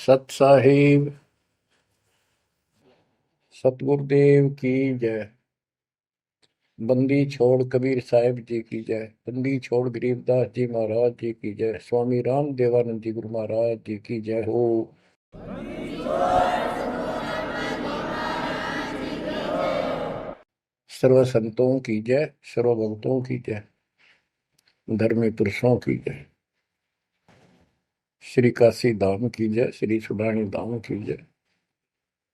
सत साहिब सतगुरुदेव की जय। बंदी छोड़ कबीर साहिब जी की जय। बंदी छोड़ गरीबदास जी महाराज जी की जय। स्वामी राम देवानंद जी गुरु महाराज जी की जय हो। सर्व संतों की जय, सर्व भक्तों की जय, धर्मी पुरुषों की जय। श्री काशी धाम की जय, श्री सुडानी धाम की जय,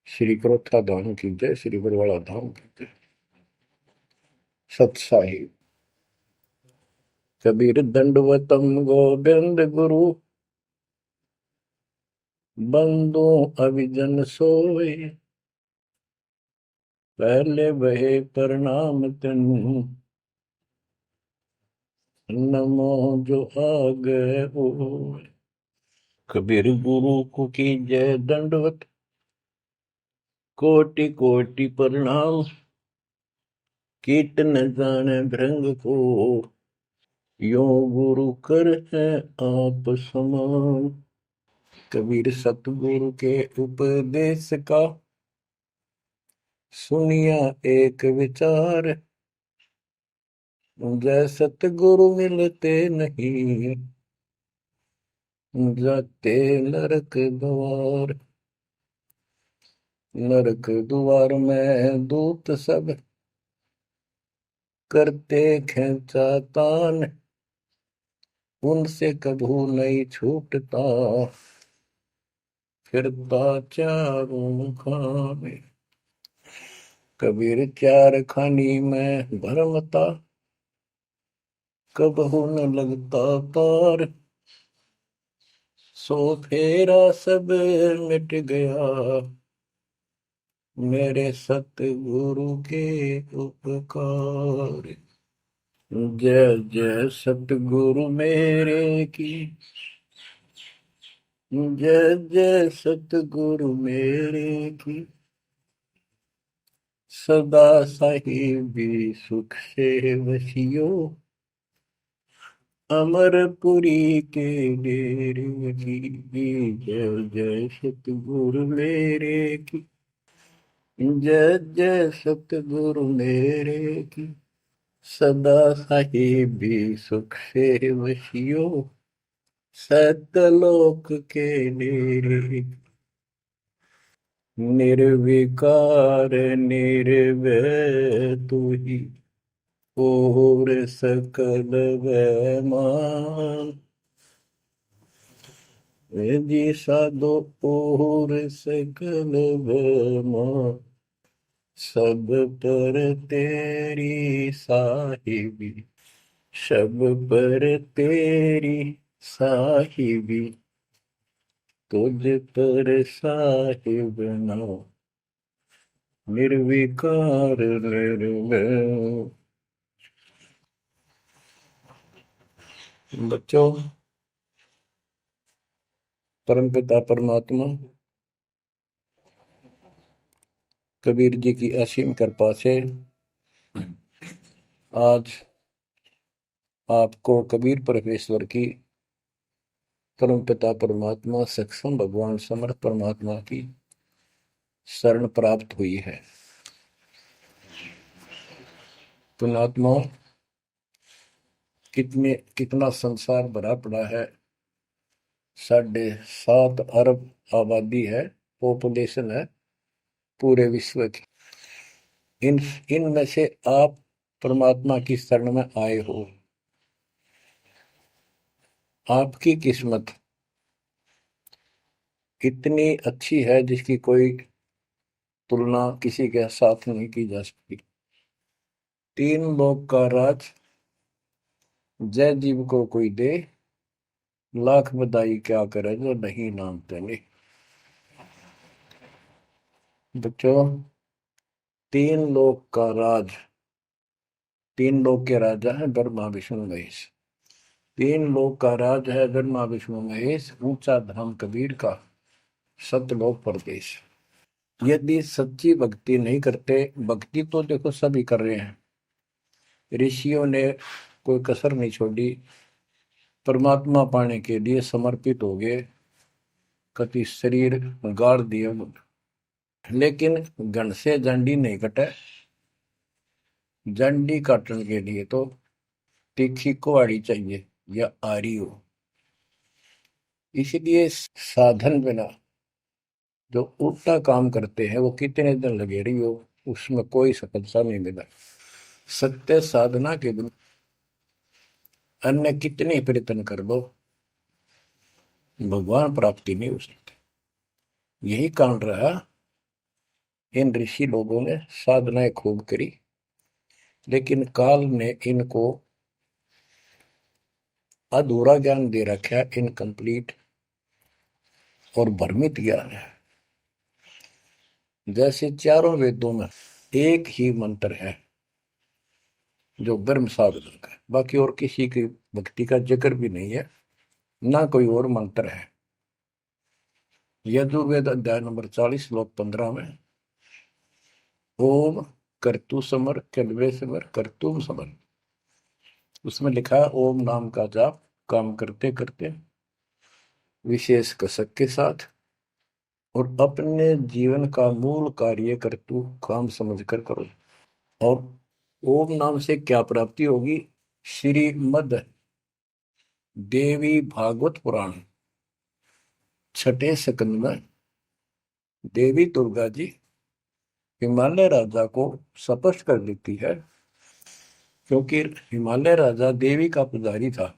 श्री क्रोथा धाम की जय, श्री बरवाड़ा धाम की जय। सत साहिब कबीर दंडवतम गोविंद गुरु, बंदो अभिजन सोए, पहले बहे प्रणाम तन, नमो जो आगे हो। कबीर गुरु को की जय दंडवत, कोटि कोटि प्रणाम, कीट न जाने भृंग को, यो गुरु कर है आप समान। कबीर सतगुरु के उपदेश का, सुनिया एक विचार, जय सतगुरु मिलते नहीं, जाते नरक द्वार। नरक द्वार में दूत सब, करते खेचा तान, उनसे कभू नहीं छूटता, फिरता चारों खाने। कबीर चार खानी में भरमता, कबहू न लगता पार, सो फेरा सब मिट गया, मेरे सतगुरु के उपकार। जय जय सतगुरु मेरे की, जय जय सतगुरु मेरे की, सदा साहिबी सुख से वसियो, अमरपुरी के डेरे की। जय जय सतगुरु मेरे की, जय जय सतगुरु मेरे की, सदा साहिबी सुख से वसियो, सतलोक के डेरे। निर्विकार निर्भय तू ही, और सकल वैमान, जी साधो और सकल वैमान, सब पर तेरी साहिबी, सब पर तेरी साहिबी, तुझ पर साहिब नाम, निर्विकार निर्भय। बच्चों, परमपिता परमात्मा कबीर जी की असीम कृपा से आज आपको कबीर परमेश्वर की, परमपिता परमात्मा सक्षम भगवान समर्थ परमात्मा की शरण प्राप्त हुई है। पुण्यात्मा, कितना संसार भरा पड़ा है। 7.5 अरब आबादी है, पॉपुलेशन है पूरे विश्व की। इनमें से आप परमात्मा की शरण में आए हो। आपकी किस्मत इतनी अच्छी है जिसकी कोई तुलना किसी के साथ नहीं की जा सकती। 3 लोक का राज जय जीव को कोई दे, लाख बधाई क्या करे जो नहीं नाम तेने। बच्चों, 3 लोक का राज, 3 लोक के राजा है ब्रह्मा विष्णु महेश। 3 लोक का राज है ब्रह्मा विष्णु महेश, ऊंचा धाम कबीर का, सतलोक परदेश। यदि सच्ची भक्ति नहीं करते, भक्ति तो देखो सभी कर रहे हैं, ऋषियों ने कोई कसर नहीं छोड़ी, परमात्मा पाने के लिए समर्पित हो गए। कति शरीर गाड़ दिए, लेकिन घन से जंडी नहीं कटे। जंडी काटने के लिए तो तीखी कुहाड़ी चाहिए या आरी हो। इसलिए साधन बिना जो उल्टा काम करते हैं वो कितने दिन लगे रही हो, उसमें कोई सफलता नहीं मिला। सत्य साधना के बिना अन्य कितने प्रयत्न कर लो, भगवान प्राप्ति नहीं हो सकती। यही कारण रहा, इन ऋषि लोगों ने साधनाएं खूब करी, लेकिन काल ने इनको अधूरा ज्ञान दे रखा है, इनकम्प्लीट और भ्रमित ज्ञान है। जैसे चारों वेदों में एक ही मंत्र है जो ब्रह्म साधन का, बाकी और किसी की भक्ति का जिक्र भी नहीं है, ना कोई और मंत्र है। यजुर्वेद अध्याय नंबर 40 श्लोक 15 में ओम कर्तु समर कल्वे समर कर्तुम समर, उसमें लिखा है ओम नाम का जाप काम करते करते विशेष कसक के साथ और अपने जीवन का मूल कार्य कर्तु काम समझकर करो। और ओम नाम से क्या प्राप्ति होगी? श्रीमद देवी भागवत पुराण छठे स्कंद में देवी दुर्गा जी हिमालय राजा को स्पष्ट कर देती है, क्योंकि हिमालय राजा देवी का पुजारी था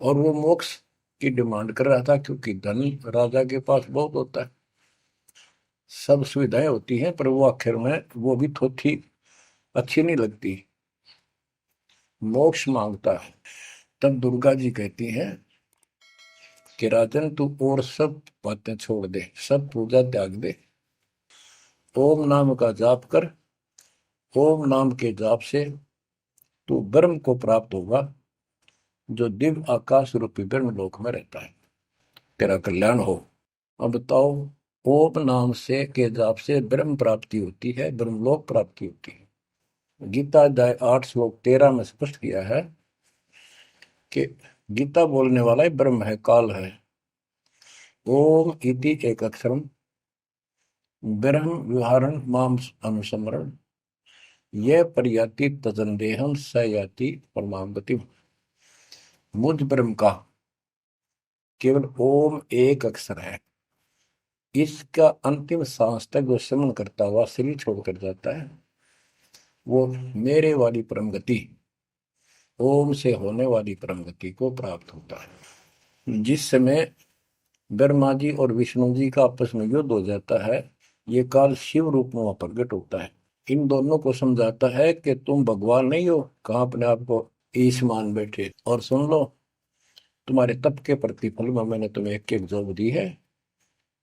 और वो मोक्ष की डिमांड कर रहा था, क्योंकि धन राजा के पास बहुत होता है, सब सुविधाएं होती हैं, पर वो आखिर में वो भी थोड़ी अच्छी नहीं लगती, मोक्ष मांगता है। तब दुर्गा जी कहती हैं कि राजन तू और सब बातें छोड़ दे, सब पूजा त्याग दे, ओम नाम का जाप कर। ओम नाम के जाप से तू ब्रह्म को प्राप्त होगा, जो दिव्य आकाश रूपी ब्रह्म लोक में रहता है, तेरा कल्याण हो। अब बताओ, ओम नाम से के जाप से ब्रह्म प्राप्ति होती है, ब्रह्मलोक प्राप्ति होती है। गीता अध्याय 8 श्लोक 13 में स्पष्ट किया है कि गीता बोलने वाला ही ब्रह्म है, काल है। ओम इति एक अक्षरम ब्रह्म विहारण माम अनुसमरण यह प्रयाति तजंदेहम स याति परमागति। मुझ ब्रह्म का केवल ओम एक अक्षर है, इसका अंतिम सांस तक जो श्रवण करता हुआ शरीर छोड़कर जाता है, वो मेरे वाली परम गति, ओम से होने वाली परम गति को प्राप्त होता है। जिस समय ब्रह्मा जी और विष्णु जी का आपस में युद्ध हो जाता है, ये काल शिव रूप में वहां प्रकट होता है, इन दोनों को समझाता है कि तुम भगवान नहीं हो, कहाँ अपने आप को ईश मान बैठे, और सुन लो, तुम्हारे तप के प्रतिफल में मैंने तुम्हें एक एक जॉब दी है,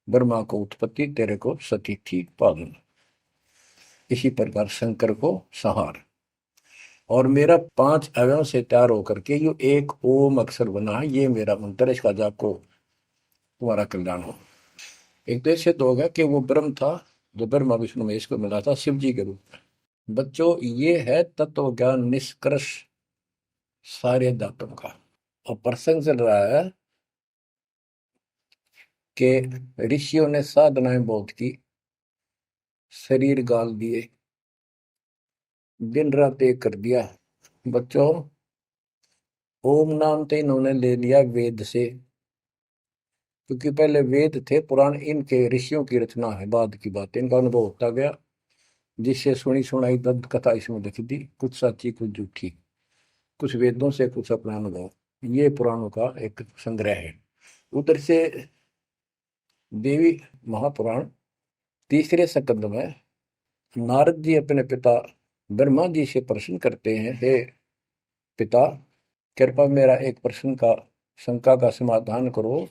ब्रह्मा को उत्पत्ति, तेरे को सती थी पालन। इसी प्रकार शंकर को संहार, और मेरा 5 अवयव से तैयार होकर के ये एक ओम अक्षर बना है, ये मेरा मंत्र, इसका जाप को तुम्हारा कल्याण हो। एक तो इससे तो होगा कि वो ब्रह्म था जो ब्रह्मा विष्णु महेश को मिला था शिव जी के रूप में। बच्चों, ये है तत्व ज्ञान निष्कर्ष सारे दातों का। और प्रसंग चल रहा है कि ऋषियों ने साधनाएं बहुत की, शरीर गाल दिए, दिन रात एक कर दिया। बच्चों, ओम नाम तो इन्होंने ले लिया वेद से, क्योंकि पहले वेद थे पुराण, इनके ऋषियों की रचना है, बाद की बात, इनका अनुभव होता गया, जिससे सुनी सुनाई दंत कथा इसमें लिखी थी, कुछ सच्ची कुछ झूठी, कुछ वेदों से कुछ अपना अनुभव, ये पुराणों का एक संग्रह है। उधर से देवी महापुराण तीसरे स्कंद में नारद जी अपने पिता ब्रह्मा जी से प्रश्न करते हैं, हे पिता, कृपा मेरा एक प्रश्न का शंका का समाधान करो,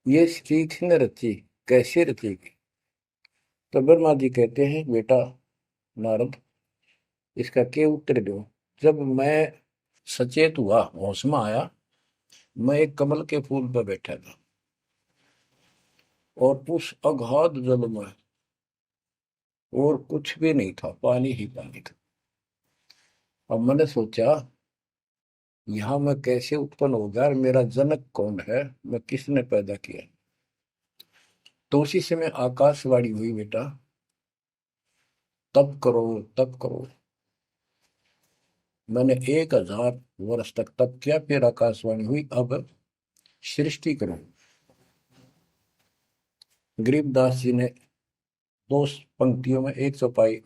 ये सृष्टि किसने रची, कैसे रचेगी? तो ब्रह्मा जी कहते हैं, बेटा नारद, इसका क्या उत्तर दो? जब मैं सचेत हुआ, होश में आया, मैं एक कमल के फूल पर बैठा था और उस अगाध जल में और कुछ भी नहीं था, पानी ही पानी था। अब मैंने सोचा, यहाँ मैं कैसे उत्पन्न हो गया, मेरा जनक कौन है, मैं किसने पैदा किया? तो उसी समय आकाशवाणी हुई, बेटा तप करो, तप करो। मैंने 1000 वर्ष तक तप किया, फिर आकाशवाणी हुई, अब सृष्टि करो। गरीबदास जी ने 2 पंक्तियों में एक चौपाई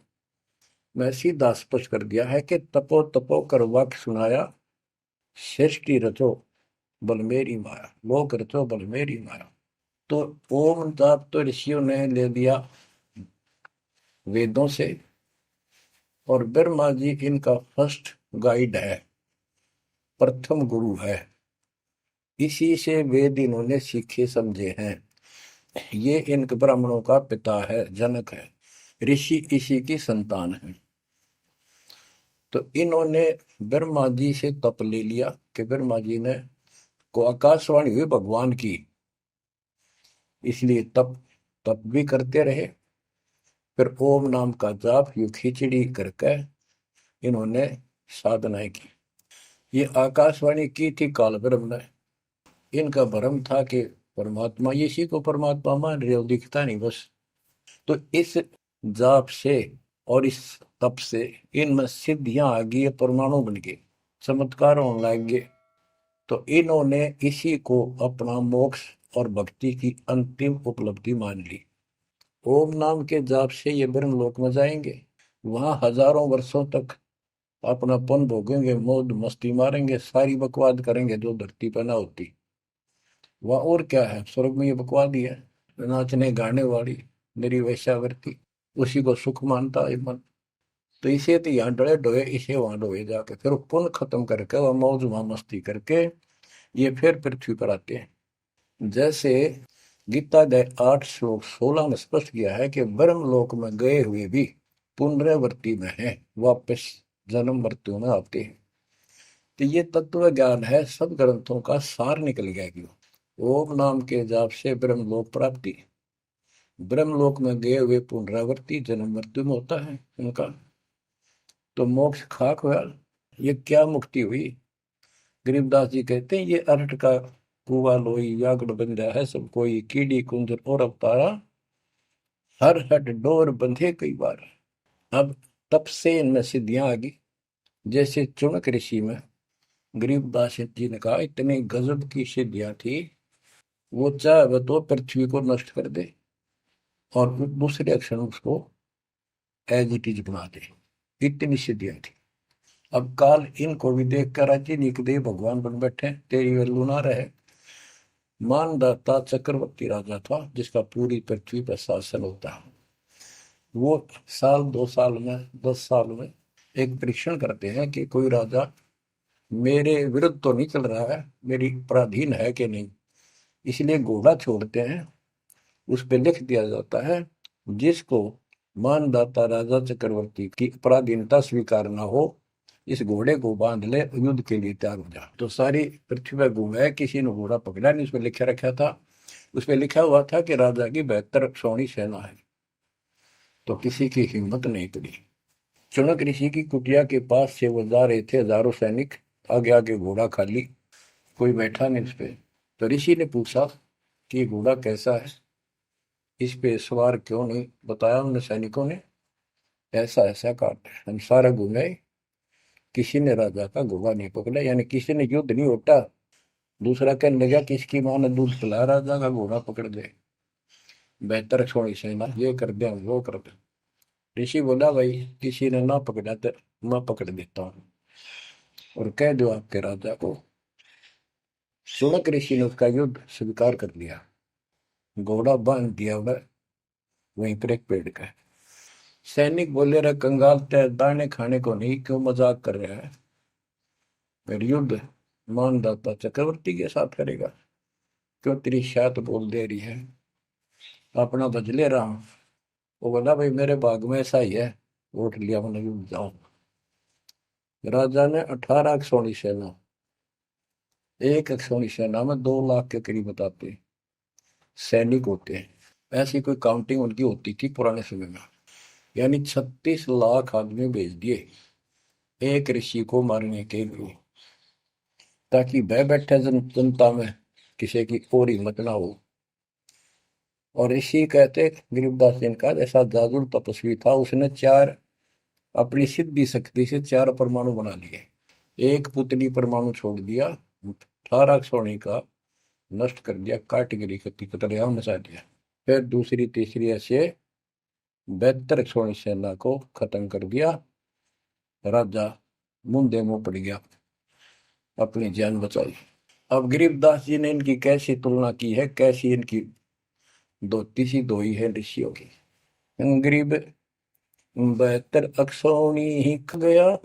में सीधा स्पष्ट कर दिया है कि तपो तपो कर वाक्य सुनाया, सृष्टि रचो बल मेरी माया, लोक रचो बल मेरी माया। तो ओम जाप तो ऋषियों ने ले दिया वेदों से, और ब्रह्मा जी इनका फर्स्ट गाइड है, प्रथम गुरु है। इसी से वेद इन्होंने सीखे समझे हैं। ये इन ब्राह्मणों का पिता है, जनक है, ऋषि इसी की संतान है। तो इन्होंने ब्रह्मा जी से तप ले लिया कि ब्रह्मा जी ने को आकाशवाणी हुई भगवान की, इसलिए तप तप भी करते रहे। फिर ओम नाम का जाप यू खिचड़ी करके इन्होंने साधनाएं की। ये आकाशवाणी की थी काल ब्रह्म ने। इनका भ्रम था कि परमात्मा, इसी को परमात्मा मान रहे हो, दिखता नहीं बस। तो इस जाप से और इस तप से इनमें सिद्धियां आ गई, परमाणु बन गए, चमत्कार होने लग गए। तो इन्होंने इसी को अपना मोक्ष और भक्ति की अंतिम उपलब्धि मान ली। ओम नाम के जाप से ये ब्रह्मलोक में जाएंगे, वहां हजारों वर्षों तक अपना पन भोगेंगे, मौज मस्ती मारेंगे, सारी बकवाद करेंगे जो धरती पर ना होती। वह और क्या है, स्वर्ग में ये बकवाद ही है, नाचने गाने वाली मेरी वैश्यावृत्ति, उसी को सुख मानता है मन। तो इसे तो यहाँ डरे डोए, इसे वहां डोए जाके, फिर पुण्य खत्म करके वह मौज वहां मस्ती करके ये फिर पृथ्वी पर आते हैं। जैसे गीता अध्याय 8 श्लोक 16 में स्पष्ट किया है कि ब्रह्मलोक में गए हुए भी पुनरावृत्ति में है, वापस जन्म मृत्यु में आते हैं। तो ये तत्व ज्ञान है, सब ग्रंथों का सार निकल गया क्यों। ओम नाम के जाप से ब्रह्मलोक प्राप्ति, ब्रह्मलोक में गए हुए पुनरावृत्ति जन्म मृत्यु में होता है उनका। तो मोक्ष खाक हुआ, ये क्या मुक्ति हुई। गरीबदास जी कहते हैं ये अरट का कुआ लोई व्याकुल बंधा है सब कोई, कीड़ी कुंजर और अवतारा, हर हट डोर बंधे कई बार। अब तब से इनमें सिद्धियां आ गई। जैसे चुनक ऋषि में गरीबदास जी ने कहा इतनी गजब की सिद्धियां थी, वो चाहे वह तो पृथ्वी को नष्ट कर दे और दूसरे क्षण उसको एज इट इज बना दे, इतनी सिद्धियां थी। अब काल इनको भी देख कर राजी निकदेव भगवान बन बैठे, तेरी वैल्यू ना रहे। मानदाता चक्रवर्ती राजा था जिसका पूरी पृथ्वी पर शासन होता है। वो साल 2 साल में 10 साल में एक परीक्षण करते हैं कि कोई राजा मेरे विरुद्ध तो नहीं चल रहा है, मेरी पराधीन है कि नहीं। इसलिए घोड़ा छोड़ते हैं, उस पर लिख दिया जाता है जिसको मानदाता राजा चक्रवर्ती की पराधीनता स्वीकार ना हो, इस घोड़े को बांध ले, युद्ध के लिए तैयार हो जा। तो सारी पृथ्वी पर घूमे, किसी ने घोड़ा पकड़ा नहीं, उसमें लिखा रखा था, उसमें लिखा हुआ था कि राजा की 72 सौणी सेना है। तो किसी की हिम्मत नहीं पड़ी। चुनक ऋषि की कुटिया के पास से वो जा रहे थे, हजारों सैनिक, आगे आगे घोड़ा खाली, कोई बैठा नहीं उस पे। तो ऋषि ने पूछा कि ये घोड़ा कैसा है, इस पे सवार क्यों नहीं। बताया उन सैनिकों ने, ऐसा ऐसा काट हम सारा घूमे, किसी ने राजा का घोड़ा नहीं पकड़ा, यानी किसी ने युद्ध नहीं उठा। दूसरा कहने लगा किसकी माँ ने दूध पिलाया, राजा का घोड़ा पकड़ दे, बेहतर छोड़ी सेना, ये कर दे वो कर दे। ऋषि बोला भाई किसी ने ना पकड़ा तो मैं पकड़ देता हूँ, और कह दो आपके राजा को। सुनक ऋषि ने उसका युद्ध स्वीकार कर लिया, घोड़ा बांध दिया वह वहीं पर एक पेड़ का। सैनिक बोले रहे कंगाल ते दाने खाने को नहीं, क्यों मजाक कर रहा है, फिर युद्ध मानदाता चक्रवर्ती के साथ करेगा, क्यों तेरी शायद बोल दे रही है, अपना बदले रहा हूं। वो बोला भाई मेरे भाग में ऐसा ही है, वोट लिया मैंने युद्ध जाऊं। राजा ने 18 अक्षौणी सेना, एक अक्षौणी सेना में 2 लाख के करीब बताते सैनिक होते हैं, ऐसी कोई काउंटिंग उनकी होती थी पुराने समय में। यानी 36 लाख आदमी भेज दिए एक ऋषि को मारने के लिए, ताकि वह बैठे जनता में किसी की और हिम्मत ना हो। और ऋषि कहते गरीबदास जी का जैसा जादू तपस्वी था, उसने चार अपनी सिद्धि शक्ति से चार परमाणु बना लिए। एक पुतली परमाणु छोड़ दिया, 18 सोने का नष्ट कर दिया, कैटेगरी कतलेआम मचा दिया। फिर दूसरी तीसरी ऐसे 72 सोनी सेना को खत्म कर दिया। राजा मुंदे मुंह पड़ गया, अपनी जान बचाई। अब गरीबदास जी ने इनकी कैसी तुलना की है, कैसी इनकी दोती सी दोई है ऋषियों की। गरीब 72 अक्षौणी ही ख गया,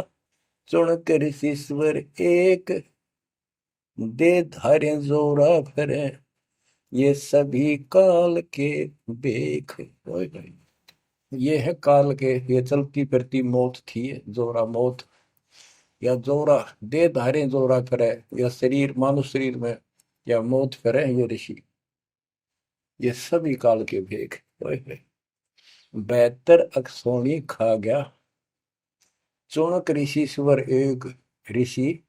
चुन कर शीश्वर एक, दे धारे जोरा फिरे, ये सभी काल के बेख। ये है काल के, ये चलती फिरती मौत थी, जोरा मौत, या जोरा दे धारे जोरा फिरे, या शरीर मानुष शरीर में या मौत फिरे, ये ऋषि, ये सभी काल के भेख। 72 अक्षौणी खा गया, चुनक ऋषिश्वर एक। ऋषि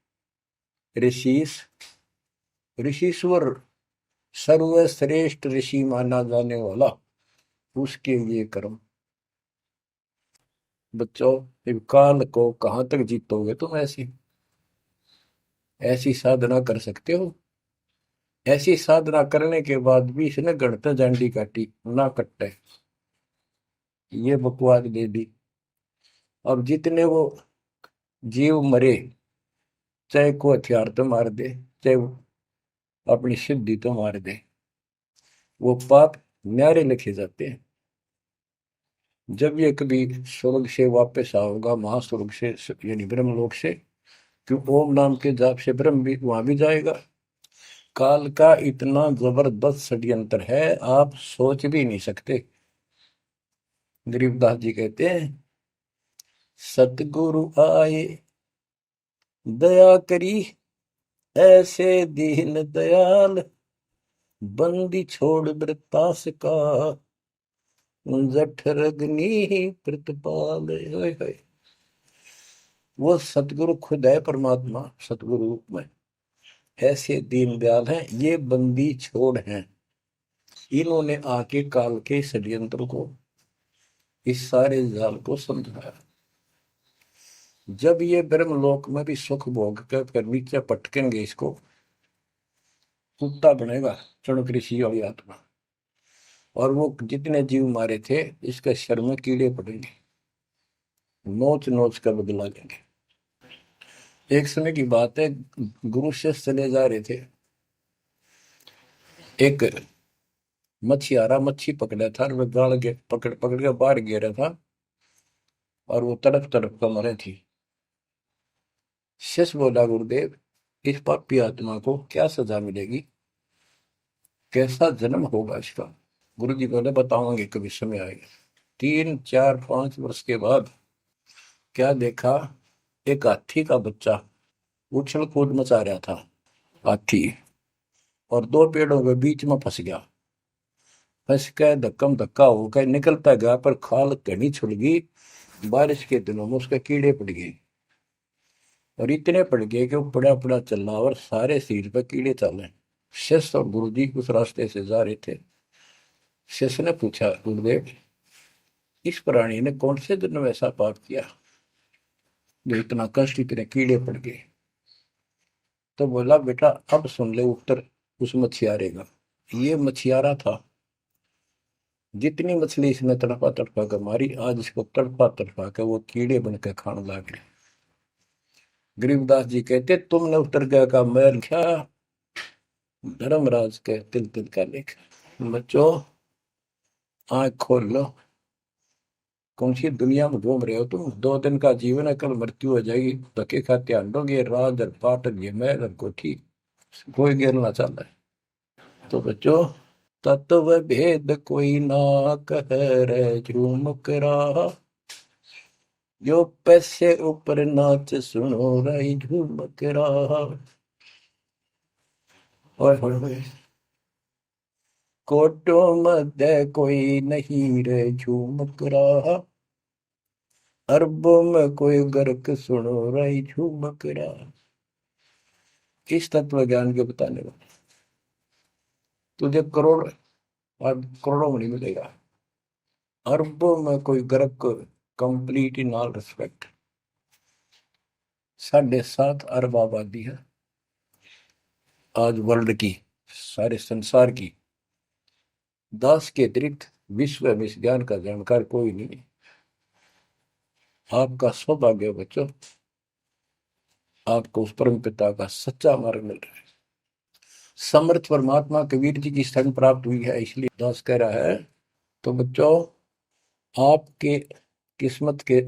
ऋषिस ऋषिश्वर सर्वश्रेष्ठ ऋषि माना जाने वाला, उसके ये कर्म। बच्चों, काल को कहां तक जीतोगे तुम? ऐसी ऐसी साधना कर सकते हो? ऐसी साधना करने के बाद भी इसने गणत जांडी काटी ना कट्टे, ये बकवास दे दी। अब जितने वो जीव मरे, चाहे को हथियार तो मार दे, चाहे अपनी सिद्धि तो मार दे, वो पाप न्यारे लिखे जाते हैं। जब ये कभी स्वर्ग से वापस आओगा, महास्वर्ग से यानी ब्रह्मलोक से, क्यों ओम नाम के जाप से ब्रह्म भी वहां भी जाएगा। काल का इतना जबरदस्त षड्यंत्र है, आप सोच भी नहीं सकते। गरीबदास जी कहते हैं, सतगुरु आए दया करी, ऐसे दीन दयाल, बंदी छोड़ वृतास का, जठर अग्नि प्रतिपाल। वो सतगुरु खुद है, परमात्मा सतगुरु रूप में, ऐसे दीन दयाल हैं, ये बंदी छोड़ हैं। इन्होंने आके काल के षड्यंत्र को, इस सारे जाल को समझाया। जब ये ब्रह्मलोक में भी सुख भोग कर नीचे पटकेंगे, इसको कुत्ता बनेगा चणक ऋषि वाली आत्मा, और वो जितने जीव मारे थे इसके शर में कीड़े पड़ेंगे, नोच नोच कर बदला लेंगे। एक समय की बात है, गुरु से चले जा रहे थे, एक मछियारा मच्छी पकड़ा था, और वह गाल के पकड़ पकड़ के बाहर गिरा था, और वो तड़प तड़प कर मरे थी। शिष्य बोला, गुरुदेव इस पापी आत्मा को क्या सजा मिलेगी, कैसा जन्म होगा इसका? गुरु जी बोले, बताओगे कभी समय आएगा। 3 4 5 वर्ष के बाद क्या देखा, एक हाथी का बच्चा उछल कूद मचा रहा था, हाथी, और दो पेड़ों के बीच में फंस गया। फंस के धक्कम धक्का होकर निकलता गया, पर खाल घनी छुड़ गई, बारिश के दिनों में उसके कीड़े पड़ गए, और इतने पड़ गए कि वो पड़ा पड़ा चल रहा, और सारे शरीर पर कीड़े चले। शिष्य और गुरु जी उस रास्ते से जा रहे थे। शिष्य ने पूछा, गुरुदेव इस प्राणी ने कौन से दिन में ऐसा पाप किया जो इतना कष्ट, इतने कीड़े पड़ गए? तो बोला, बेटा अब सुन ले उत्तर उस मछियारे का। ये मछियारा था, जितनी मछली इसने तड़पा तड़पा कर मारी, आज इसको तड़पा तड़पा कर वो कीड़े बनकर खाने लग गए। गरीबदास जी कहते, तुमने उत्तर गया का मैल क्या, धर्मराज के तिल तिल का लेख। बच्चों, आंख खोल लो, कौन सी दुनिया में घूम रहे हो तुम? 2 दिन का जीवन है, कल मृत्यु हो जाएगी। धक्के खाते आंडोगे, राज और पाट और ये महल और कोठी, कोई गिरना चाहता है। तो बच्चों, तत्व भेद कोई ना कह रे झूमक रहा, जो पैसे ऊपर नाच सुनो रही झूमक रहा। कोटो मध्य कोई नहीं रे झूमक रहा, अरबों में कोई गर्क सुनो रही झूमक रहा। इस तत्व ज्ञान के बताने वाले तुझे करोड़ और करोड़ों में नहीं मिलेगा, अरबों में कोई ग्रह को, कंप्लीट इन ऑल रिस्पेक्ट। 7.5 अरब आबादी है आज वर्ल्ड की, सारे संसार की। 10 के अतिरिक्त विश्व में इस ज्ञान का जानकार कोई नहीं है। आपका सौभाग्य है बच्चों, आपको उस परम पिता का सच्चा मार्ग मिल रहा है। समर्थ परमात्मा कबीर जी की शरण प्राप्त हुई है, इसलिए दास कह रहा है। तो बच्चों, आपके किस्मत के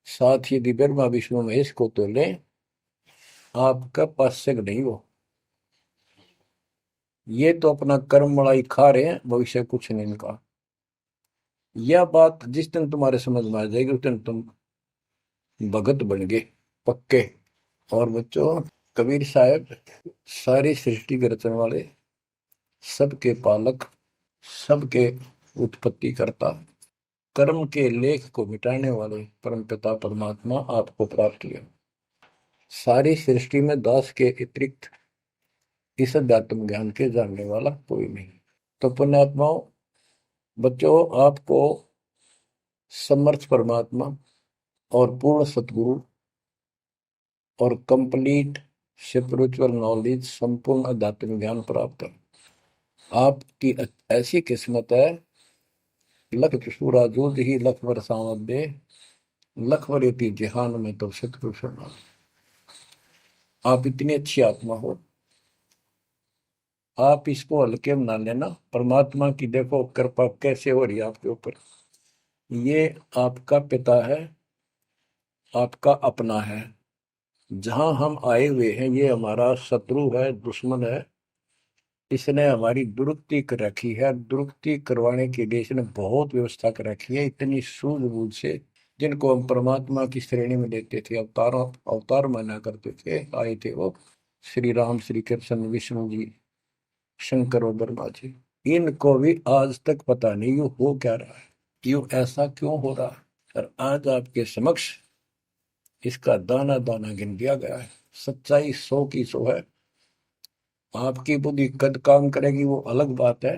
साथ यदि ब्रह्मा विष्णु महेश को तो लें, आपका पास्यक नहीं हो। ये तो अपना कर्म मलाई खा रहे हैं, भविष्य कुछ नहीं इनका। यह बात जिस दिन तुम्हारे समझ में आ जाएगी, उस दिन तुम भगत बन गए पक्के। और बच्चों, कबीर साहब सारी सृष्टि के रचने वाले, सबके पालक, सबके उत्पत्ति करता, कर्म के लेख को मिटाने वाले परम पिता परमात्मा आपको प्राप्त हुए। सारी सृष्टि में दास के अतिरिक्त इस अध्यात्म ज्ञान के जानने वाला कोई नहीं। तो पुण्यात्माओं, बच्चों, आपको समर्थ परमात्मा और पूर्ण सतगुरु और कंप्लीट स्पिरिचुअल नॉलेज, संपूर्ण अध्यात्म ज्ञान प्राप्त है। आपकी ऐसी किस्मत है, लख चुसूरा जूझ ही लख बरसावत दे, लख वरेती जिहान में तो सतपुरुष। आप इतनी अच्छी आत्मा हो, आप इसको हल्के में ना लेना। परमात्मा की देखो कृपा कैसे हो रही है आपके ऊपर। ये आपका पिता है, आपका अपना है। जहां हम आए हुए हैं, ये हमारा शत्रु है, दुश्मन है। इसने हमारी दुरुक्ति कर रखी है, दुरुक्ति करवाने के लिए इसने बहुत व्यवस्था कर रखी है, इतनी सूझबूझ से। जिनको हम परमात्मा की श्रेणी में लेते थे, अवतार माना करते थे, आए थे वो श्री राम, श्री कृष्ण, विष्णु जी, शंकर और ब्रह्मा जी। इनको भी आज तक पता नहीं यू हो क्या रहा है, क्यों ऐसा क्यों हो रहा है। और आज आपके समक्ष इसका दाना दाना गिन दिया गया है। सच्चाई 100 की 100 है। आपकी बुद्धि कद काम करेगी वो अलग बात है।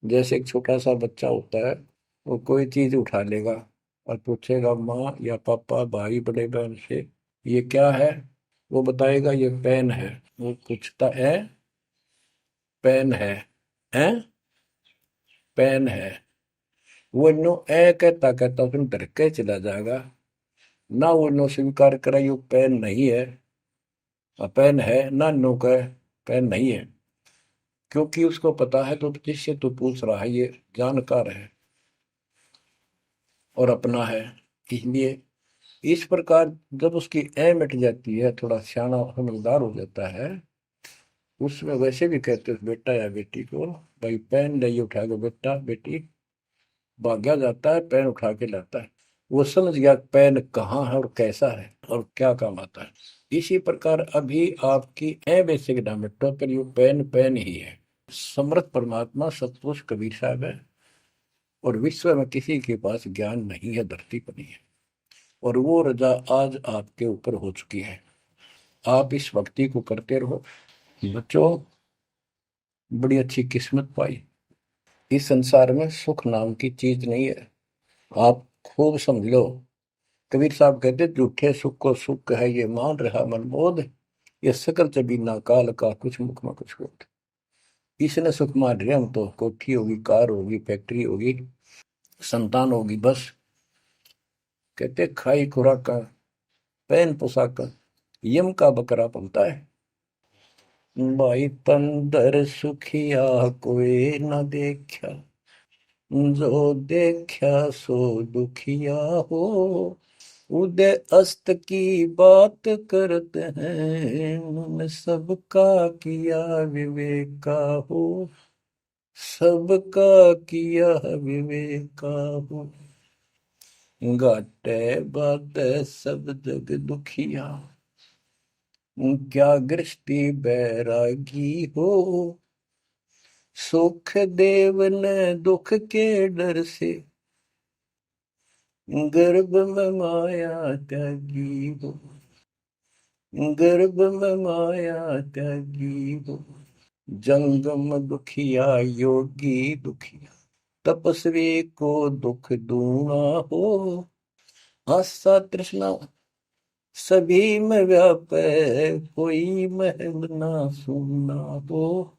जैसे एक छोटा सा बच्चा होता है, वो कोई चीज उठा लेगा और पूछेगा माँ या पापा, भाई, बड़े बहन से, ये क्या है। वो बताएगा ये पेन है। वो पूछता है, पेन है पेन है। वो नो ए कहता कहता उसमें डर के चला जाएगा। ना वो नो स्वीकार करे ये पेन नहीं है, पेन है, ना नो कहे पेन नहीं है। क्योंकि उसको पता है तो जिससे तू पूछ रहा है ये जानकार है और अपना है। इसलिए इस प्रकार जब उसकी ए मिट जाती है, थोड़ा सियाना समझदार हो जाता है, उसमें वैसे भी कहते हैं बेटा या बेटी को, भाई पेन नहीं उठा के बेटा बेटी, भाग्या जाता है पेन उठा के लाता है। वो समझ गया पेन कहाँ है और कैसा है और क्या काम आता है। इसी प्रकार अभी आपकी ए बेसिक ना मिटो, पर यू पेन पेन ही है। समर्थ परमात्मा सतपुरुष कबीर साहब है, और विश्व में किसी के पास ज्ञान नहीं है, धरती पर नहीं है। और वो रजा आज आपके ऊपर हो चुकी है। आप इस भक्ति को करते रहो बच्चों। बड़ी अच्छी किस्मत पाई। इस संसार में सुख नाम की चीज नहीं है, आप खूब समझ लो। कबीर साहब कहते झूठे सुख को सुख है ये मान रहा मनमोद, ये सकल जबीना काल का कुछ मुख में कुछ बोध। इसने सुख मान रहे हम तो, कोठी होगी, कार होगी, फैक्ट्री होगी, संतान होगी, बस। कहते खाई खुराक, पहन पोशाक, यम का बकरा पलता है। भाई तंदर सुखिया कोई न देखा, जो देखा सो दुखिया हो। उदय अस्त की बात करते हैं, उन सबका किया विवेका हो, सबका किया विवेका हो। घाटे बाटे सब जग दुखिया, क्या गृष्टि बैरागी हो। सुख देव ने दुख के डर से, गर्भ में माया त्यागी हो, गर्भ में माया त्यागी हो। जंगम दुखिया योगी दुखिया, तपस्वी को दुख दूना हो। आशा तृष्णा सभी में व्यापे, कोई महल ना सुना हो।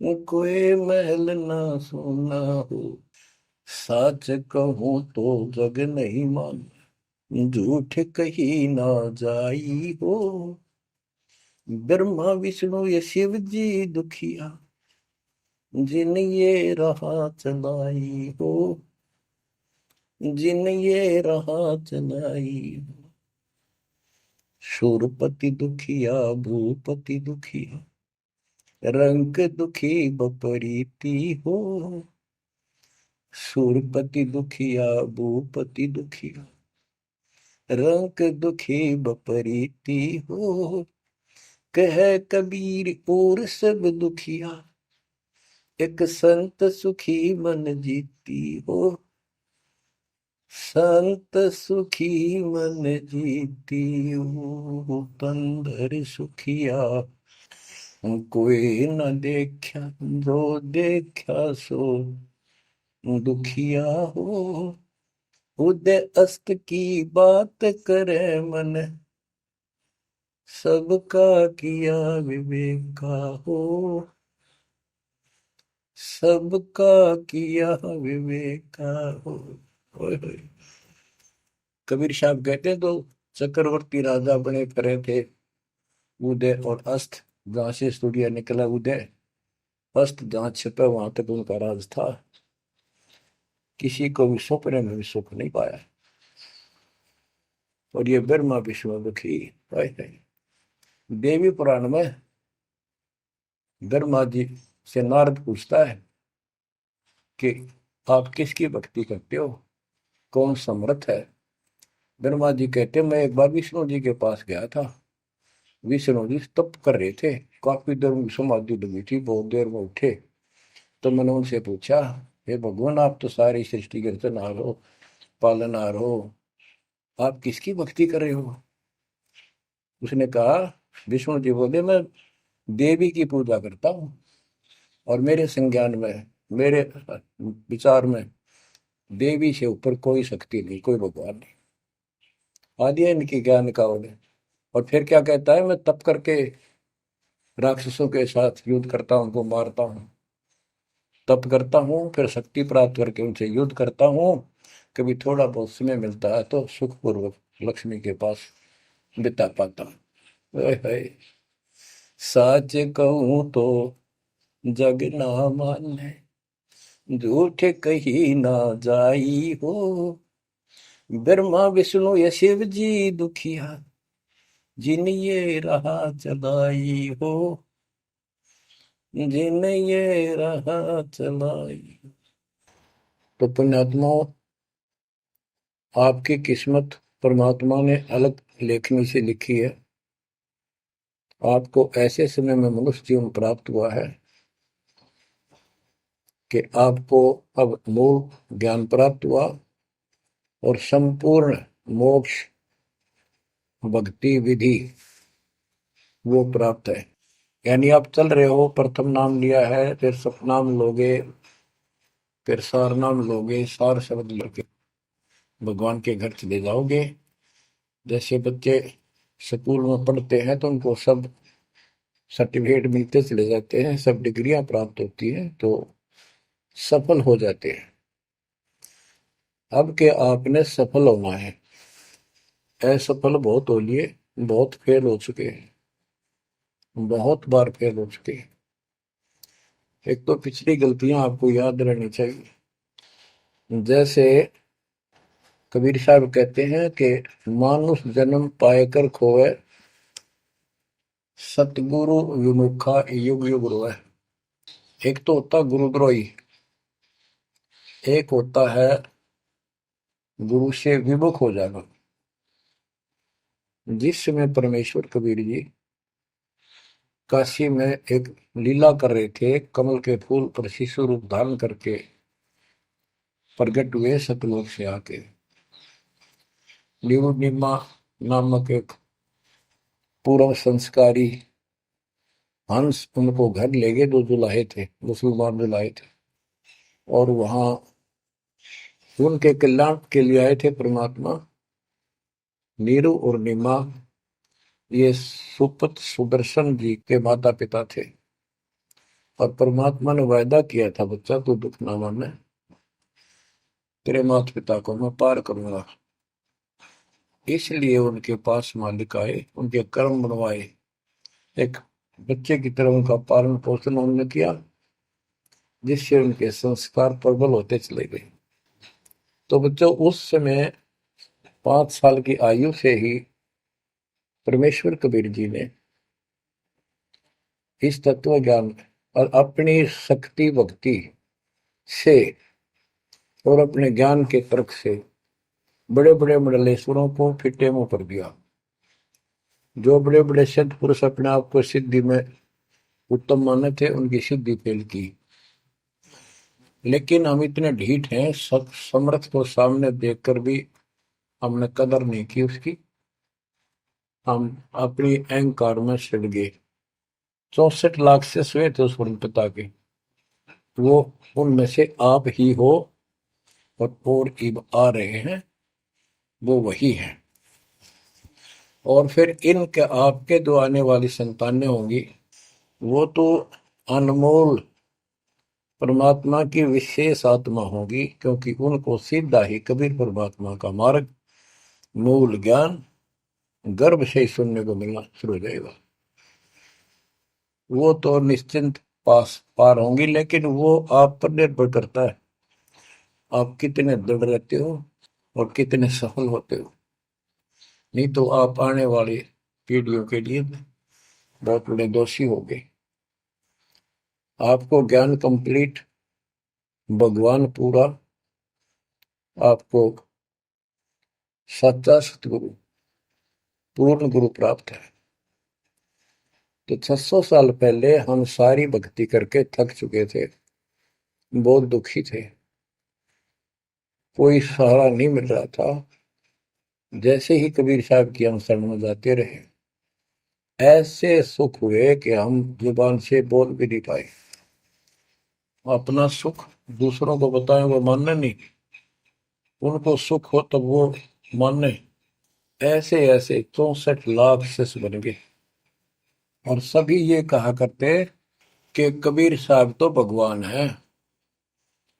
कोई महल ना सुना हो। सच कहूं तो जग नहीं मान, झूठ कही ना जाई हो। ब्रह्मा विष्णु ये शिव जी दुखिया, जिन ये राह चलाई हो। जिन ये राह चलाई हो। शूरपति दुखिया भूपति दुखिया, रंग दुखी बपरीती हो। शूरपति दुखिया भूपति दुखिया, रंग दुखी बपरीती हो। कह कबीर और सब दुखिया, एक संत सुखी मन जीती हो। संत सुखी मन जीती हो। तंदर सुखिया कोई न देखा, जो देखा सो दुखिया हो। उदय अस्त की बात करे मन, सबका किया विवेका हो। सबका किया विवेका हो। ओए होए। कबीर साहब कहते हैं तो चक्रवर्ती राजा बने फिरे थे। उदय और अस्त, जहां से सूर्य निकला उदय, अस्त जहां छिपा वहां तक उनका राज था। किसी को भी सपने में भी सुख नहीं पाया। और ये ब्रह्मा विष्णु दुखी। देवी पुराण में ब्रह्मा जी से नारद पूछता है कि आप किसकी भक्ति करते हो, कौन समर्थ है। ब्रह्मा जी कहते मैं एक बार विष्णु जी के पास गया था। विष्णु जी तप कर रहे थे, काफी देर में समाधि लगी थी, बहुत देर में उठे। तो मैंने उनसे पूछा, हे भगवान आप तो सारी सृष्टि के रचनहार हो, पालनहार हो, आप किसकी भक्ति कर रहे हो। उसने कहा, विष्णु जी बोले मैं देवी की पूजा करता हूँ, और मेरे संज्ञान में, मेरे विचार में देवी से ऊपर कोई शक्ति नहीं, कोई भगवान नहीं। आदि है इनकी ज्ञान का उन्हें। और फिर क्या कहता है, मैं तप करके राक्षसों के साथ युद्ध करता हूँ, उनको मारता हूँ, तप करता हूँ, फिर शक्ति प्राप्त करके उनसे युद्ध करता हूँ। कभी थोड़ा बहुत समय मिलता है तो सुखपूर्वक लक्ष्मी के पास बिता पाता हूँ। सच कहूँ तो जग ना माने, झूठ कही ना जाई हो। ब्रह्मा विष्णु ये शिव जी दुखिया, जिन ये राह चलाई हो। जिन ये राह चलाई। तो पुण्यात्माओं, आपकी किस्मत परमात्मा ने अलग लेखनी से लिखी है। आपको ऐसे समय में मनुष्य जीवन प्राप्त हुआ है कि आपको अब मूल ज्ञान प्राप्त हुआ और संपूर्ण मोक्ष भक्ति विधि वो प्राप्त है। यानी आप चल रहे हो, प्रथम नाम लिया है, फिर सतनाम लोगे, फिर सार नाम लोगे, सार शब्द लेके भगवान के घर चले जाओगे। जैसे बच्चे स्कूल में पढ़ते हैं तो उनको सब सर्टिफिकेट मिलते चले जाते हैं, सब डिग्रियां प्राप्त होती हैं, तो सफल हो जाते हैं। अब के आपने सफल होना है। असफल बहुत हो लिए, बहुत फेल हो चुके हैं, बहुत बार फेल हो चुके हैं। एक तो पिछली गलतियां आपको याद रहनी चाहिए। जैसे कबीर साहब कहते हैं कि मानुष जन्म पाएकर खोए, सतगुरु विमुखा युग युग रोए। एक तो होता गुरुद्रोही, एक होता है गुरु से विमुख हो जाना। जिस समय परमेश्वर कबीर जी काशी में एक लीला कर रहे थे, कमल के फूल पर शिशु रूप धारण करके प्रकट हुए सतलोक से आके। निमा नामक एक पूर्व संस्कारी हंस उनको घर ले गए, जो जुलाहे थे, मुसलमान जुलाहे थे, और वहां उनके कल्याण के लिए आए थे परमात्मा। नीरू और नीमा ये सुपत सुदर्शन जी के माता पिता थे, और परमात्मा ने वायदा किया था, बच्चा तू दुख ना माने, तेरे माता पिता को मैं पार करूंगा। इसलिए उनके पास मालिक आए, उनके कर्म बनवाए, एक बच्चे की तरह उनका पालन पोषण उन्होंने किया, जिससे उनके संस्कार प्रबल होते चले गए। तो बच्चों उस समय 5 साल की आयु से ही परमेश्वर कबीर जी ने इस तत्व ज्ञान और अपनी शक्ति भक्ति से और अपने ज्ञान के तर्क से बड़े बड़े मंडलेश्वरों को फिटे मुंह कर दिया। जो बड़े बड़े सिद्ध पुरुष अपने आप को सिद्धि में उत्तम माने थे, उनकी सिद्धि फेल की। लेकिन हम इतने ढीठ हैं, समर्थ को सामने देखकर भी हमने कदर नहीं की उसकी। हम अपनी अहंकार में सड़ गए। 64 लाख से स्वे थे उस पिता के, वो उनमें से आप ही हो, और इब आ रहे हैं, वो वही है। और फिर इनके आपके जो आने वाली संतानें होंगी, वो तो अनमोल परमात्मा की विशेष आत्मा होगी, क्योंकि उनको सीधा ही कबीर परमात्मा का मार्ग, मूल ज्ञान गर्भ से ही सुनने को मिलना शुरू हो जाएगा। वो तो निश्चिंत पार होंगी, लेकिन वो आप पर निर्भर करता है, आप कितने दृढ़ रहते हो और कितने सफल होते हो। नहीं तो आप आने वाली पीढ़ियों के लिए बहुत बड़े दोषी हो गए। आपको ज्ञान कंप्लीट, भगवान पूरा, आपको सच्चा सतगुरु, पूर्ण गुरु प्राप्त है। तो 600 साल पहले हम सारी भक्ति करके थक चुके थे, बहुत दुखी थे, कोई सहारा नहीं मिल रहा था। जैसे ही कबीर साहब की हम शरण में जाते रहे, ऐसे सुख हुए कि हम जुबान से बोल भी नहीं पाए। अपना सुख दूसरों को बताएं, वो मानने नहीं, उनको सुख हो तब वो मानने। ऐसे ऐसे 64 लाख शिष्य बन गए, और सभी ये कहा करते कि कबीर साहब तो भगवान है,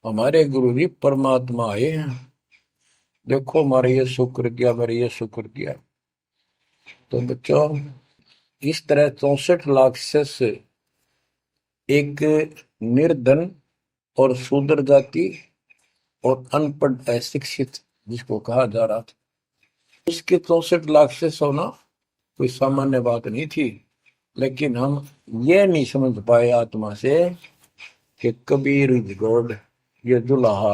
हमारे गुरु जी परमात्मा आए हैं, देखो हमारे ये शुक्र किया, मेरे ये शुक्र किया। तो बच्चों इस तरह 64 लाख शिष्य एक निर्धन और शूद्र जाति और अनपढ़ अशिक्षित जिसको कहा जा रहा था, उसके 64 लाख शिष्य होना कोई सामान्य बात नहीं थी। लेकिन हम ये नहीं समझ पाए आत्मा से कि कबीर इज गॉड, ये दुल्हा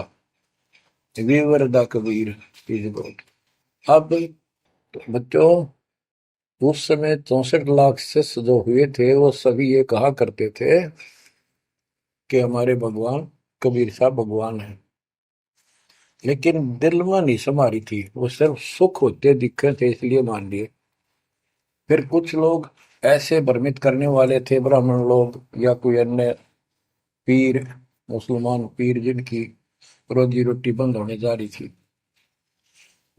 weaver the Kabir is God. अब बच्चों उस समय 64 लाख शिष्य जो हुए थे, वो सभी ये कहा करते थे कि हमारे भगवान कबीर साहब भगवान है, लेकिन दिल में नहीं समारी थी, वो सिर्फ सुख होते दिखे थे इसलिए मान लिए। फिर कुछ लोग ऐसे भ्रमित करने वाले थे, ब्राह्मण लोग या कोई अन्य पीर, मुसलमान पीर जिनकी रोजी रोटी बंद होने जा रही थी,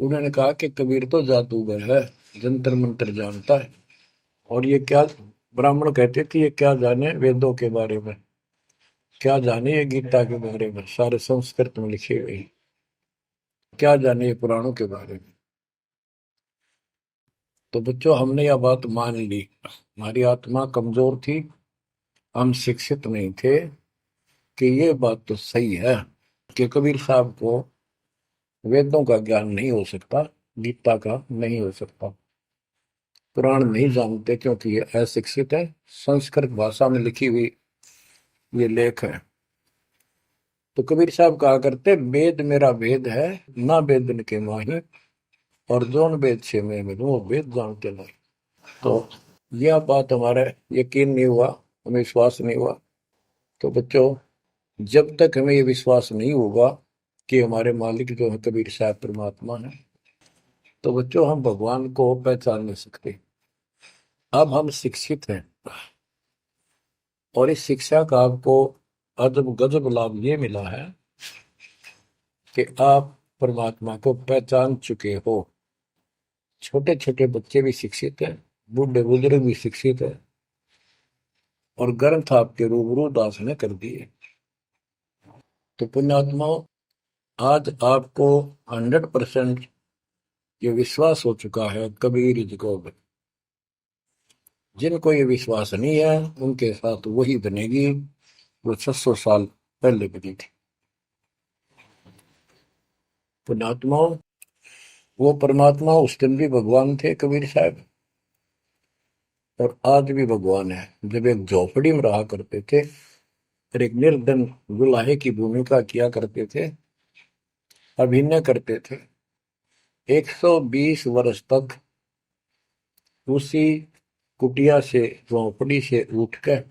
उन्होंने कहा कि कबीर तो जादूगर है, जंतर मंत्र जानता है, और ये क्या, ब्राह्मण कहते थे ये क्या जाने वेदों के बारे में, क्या जाने ये गीता के बारे में, सारे संस्कृत में लिखे हुए, क्या जाने ये पुराणों के बारे में। तो बच्चों हमने यह बात मान ली, हमारी आत्मा कमजोर थी, हम शिक्षित नहीं थे कि ये बात तो सही है कि कबीर साहब को वेदों का ज्ञान नहीं हो सकता, गीता का नहीं हो सकता, पुराण नहीं जानते क्योंकि ये अशिक्षित है, संस्कृत भाषा में लिखी हुई ये लेख है। तो कबीर साहब कहा करते, वेद मेरा वेद है, ना वेदन के माही, और जोन वेद से मैं मिलूं वो वेद जानते नहीं। तो यह बात हमारा यकीन नहीं हुआ, हमें विश्वास नहीं हुआ। तो बच्चों जब तक हमें ये विश्वास नहीं होगा कि हमारे मालिक जो है कबीर साहब परमात्मा है, तो बच्चों हम भगवान को पहचान नहीं सकते। अब हम शिक्षित हैं, और इस शिक्षा का आपको अजब गजब लाभ ये मिला है कि आप परमात्मा को पहचान चुके हो। छोटे छोटे बच्चे भी शिक्षित हैं, बूढ़े बुजुर्ग भी शिक्षित है, और ग्रंथ आपके रूबरू दास ने कर दिए। तो पुण्यात्माओं, आज आपको 100% ये विश्वास हो चुका है कबीर जी को। जिनको ये विश्वास नहीं है उनके साथ वही बनेगी जो 600 साल पहले बनी थी। पुण्यात्माओं, वो परमात्मा उस दिन भी भगवान थे कबीर साहब, और आज भी भगवान है। जब एक झोपड़ी में रहा करते थे और एक निर्धन दुल्हे की भूमिका किया करते थे, अभिनय करते थे, 120 वर्ष तक उसी कुटिया से, झोपड़ी से उठकर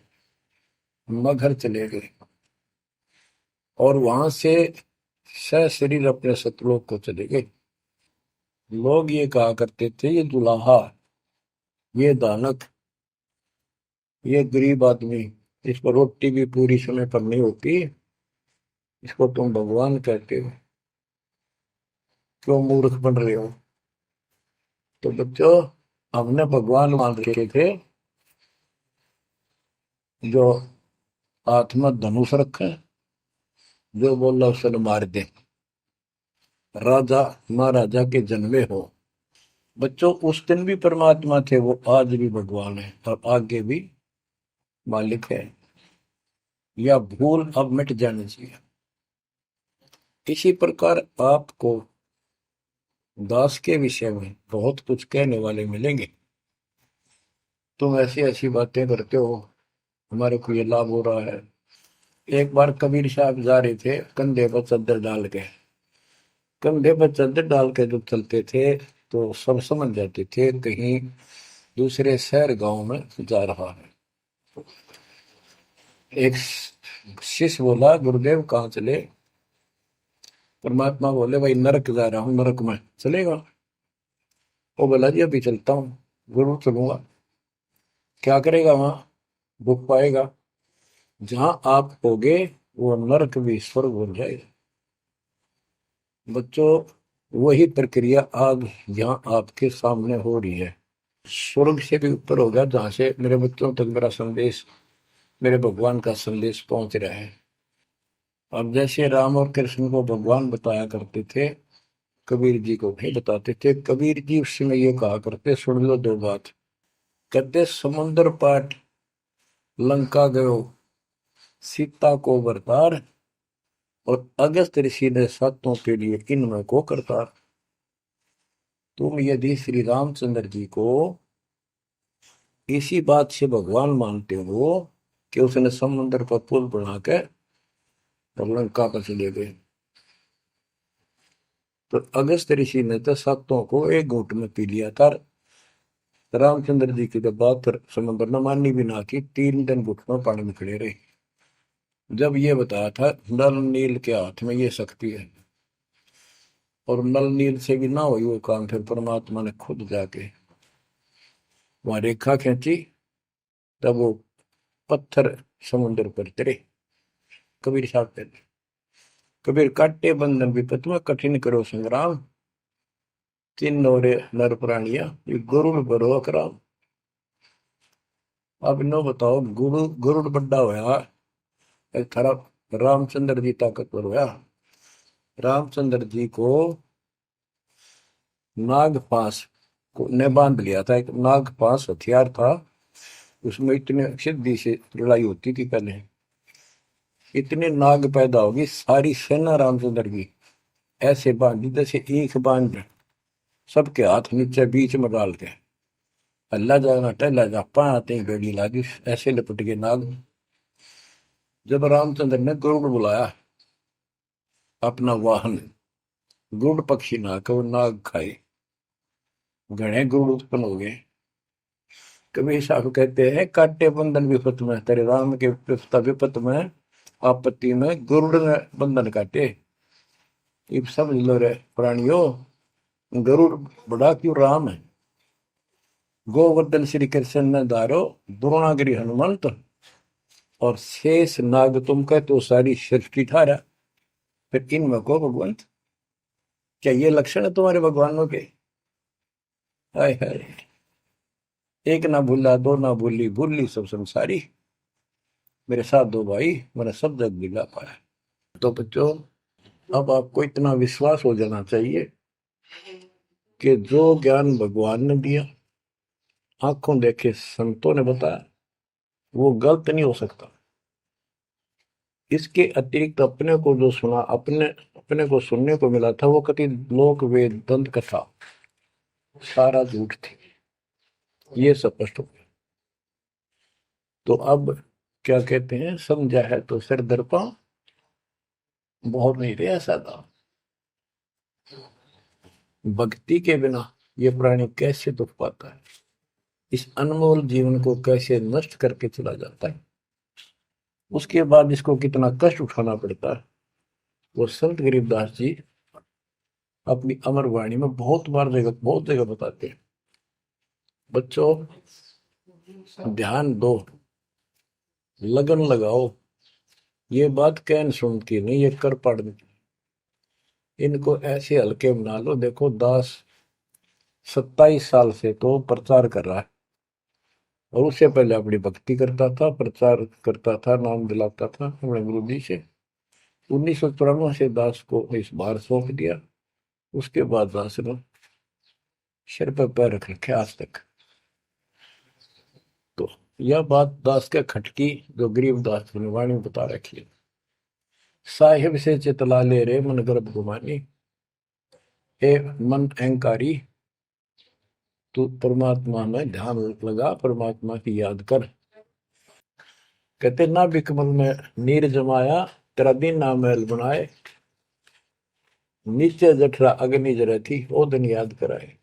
मगहर चले गए और वहां से सशरीर अपने सतलोक को चले गए। लोग ये कहा करते थे, ये दुल्हा, ये दानक, ये गरीब आदमी, इस पर रोटी भी पूरी समय पर नहीं होती, इसको तुम भगवान कहते हो, क्यों मूर्ख बन रहे हो। तो बच्चों, हमने भगवान मान रखे थे जो हाथ में धनुष रखे, जो बोला उसे मार दे, राजा महाराजा के जन्मे हो। बच्चों, उस दिन भी परमात्मा थे, वो आज भी भगवान है और आगे भी मालिक है। या भूल अब मिट जानी चाहिए। इसी प्रकार आपको दास के विषय में बहुत कुछ कहने वाले मिलेंगे। तुम ऐसी ऐसी बातें करते हो, हमारे को ये लाभ हो रहा है। एक बार कबीर साहब जा रहे थे, कंधे पर चादर डाल के, कंधे पर चादर डाल के जब चलते थे तो सब समझ जाते थे कहीं दूसरे शहर गांव में जा रहा है। एक शिष्य बोला, गुरुदेव कहाँ चले। परमात्मा बोले, भाई नरक जा रहा हूँ, नरक में चलेगा। वो बोला, जी अभी चलता हूँ, गुरु चलूंगा। क्या करेगा वहां, भूख पाएगा। जहां आप होगे वो नरक भी स्वर्ग हो जाएगा। बच्चों, वही प्रक्रिया आज यहाँ आपके सामने हो रही है। स्वर्ग से भी ऊपर होगा, जहां से मेरे बच्चों तक मेरा संदेश, मेरे भगवान का संदेश पहुंच रहा है। अब जैसे राम और कृष्ण को भगवान बताया करते थे, कबीर जी को भी बताते थे। कबीर जी उस समय ये कहा करते, सुन लो दो बात। कहते, समुद्र पाट लंका गयो, सीता को बरतार, और अगस्त ऋषि ने सातों के लिए इनमें को करतार। तुम यदि श्री रामचंद्र जी को इसी बात से भगवान मानते हो कि उसने समुद्र पर पुल बना के और लंका पर चले गए, तो अगस्त ऋषि ने तो सातों को एक घूंट में पी लिया था। रामचंद्र जी की जब बात समुद्र ने मानी भी ना की, 3 दिन घुटनों पानी में खड़े रहे। जब ये बताया था नल नील के हाथ में ये शक्ति है, और नल नील से भी ना हुई वो काम, फिर परमात्मा ने खुद जाके वहां रेखा खींची, तब वो पत्थर समुद्र पर गिरे। कबीर साहब कहते, कबीर काटे बंधन विपत में, कठिन करो संग्राम, तीन नोरे नर प्राणिया, ये गरुड़ बरो अकराम। अब नो बताओ, गरुड़ बड्डा होया, एक थारा रामचंद्र जी ताकतवर होया। रामचंद्र जी को नाग पास ने बांध लिया था, एक नाग पास हथियार था, उसमें इतने सिद्धि से लड़ाई होती थी पहले। इतने नाग पैदा होगी, सारी सेना रामचंद्र की ऐसे बांधी जैसे एक बांध, सबके हाथ नीचे बीच में डाल के, अल्लाह जाना टहला जा पाते ही बेड़ी लागी, ऐसे लपट के नाग। जब रामचंद्र ने गरुड़ बुलाया अपना वाहन, गरुड़ पक्षी ना को नाग खाए, घने गरुड़ उत्पन्न हो गए। कबीर साहब कहते हैं, काटे बंधन विपत में, तेरे राम के विपत में, आपत्ति में गरुड़ ने बंधन काटे। ये समझ लो रे प्राणियों, गरुड़ बड़ा क्यों राम है। गोवर्धन श्री कृष्ण ने दारो, द्रोणागिरी हनुमंत, और शेष नाग तुम कहते हो सारी सृष्टि थारा, फिर इनमें को भगवान, क्या ये लक्षण है तुम्हारे भगवानों के? हाय हाय, एक ना भूला दो ना भूली, भूली सब संसारी, मेरे साथ दो भाई, मैंने सब जग दिला पाया। तो बच्चों, अब आपको इतना विश्वास हो जाना चाहिए कि जो ज्ञान भगवान ने दिया, आंखों देखे संतों ने बताया, वो गलत नहीं हो सकता। इसके अतिरिक्त अपने को जो सुना, अपने अपने को सुनने को मिला था, वो कति लोक वेद दंत कथा सारा झूठ थी, ये स्पष्ट हो गया। तो अब क्या कहते हैं, समझा है तो सिर दर्पा, बहुत नहीं रहे ऐसा था। भक्ति के बिना ये प्राणी कैसे दुख पाता है, इस अनमोल जीवन को कैसे नष्ट करके चला जाता है, उसके बाद इसको कितना कष्ट उठाना पड़ता है, वो संत गरीबदास जी अपनी अमर वाणी में बहुत जगह बताते हैं। बच्चों, ध्यान दो, लगन लगाओ, ये बात कहन सुन की नहीं, ये कर पढ़ने की। इनको ऐसे हल्के बना लो। देखो दास 27 साल से तो प्रचार कर रहा है, और उससे पहले अपनी भक्ति करता था, प्रचार करता था, नाम दिलाता था अपने गुरु जी से। 1994 से दास को इस बार सौंप दिया। उसके बाद दास ने सिर पर पैर रख रखे आज तक। तो यह बात दास के खटकी, जो गरीब दास ने वाणी में बता रखी है। साहिब से चितला ले रे मन गर्भ गुमानी, ए मन अहंकारी, तू परमात्मा में ध्यान लगा, परमात्मा की याद कर। कहते ना बिकमल में नीर जमाया, तेरा दिन ना महल बनाए, नीचे जठरा अग्नि जरे थी, ओ दिन याद कराए।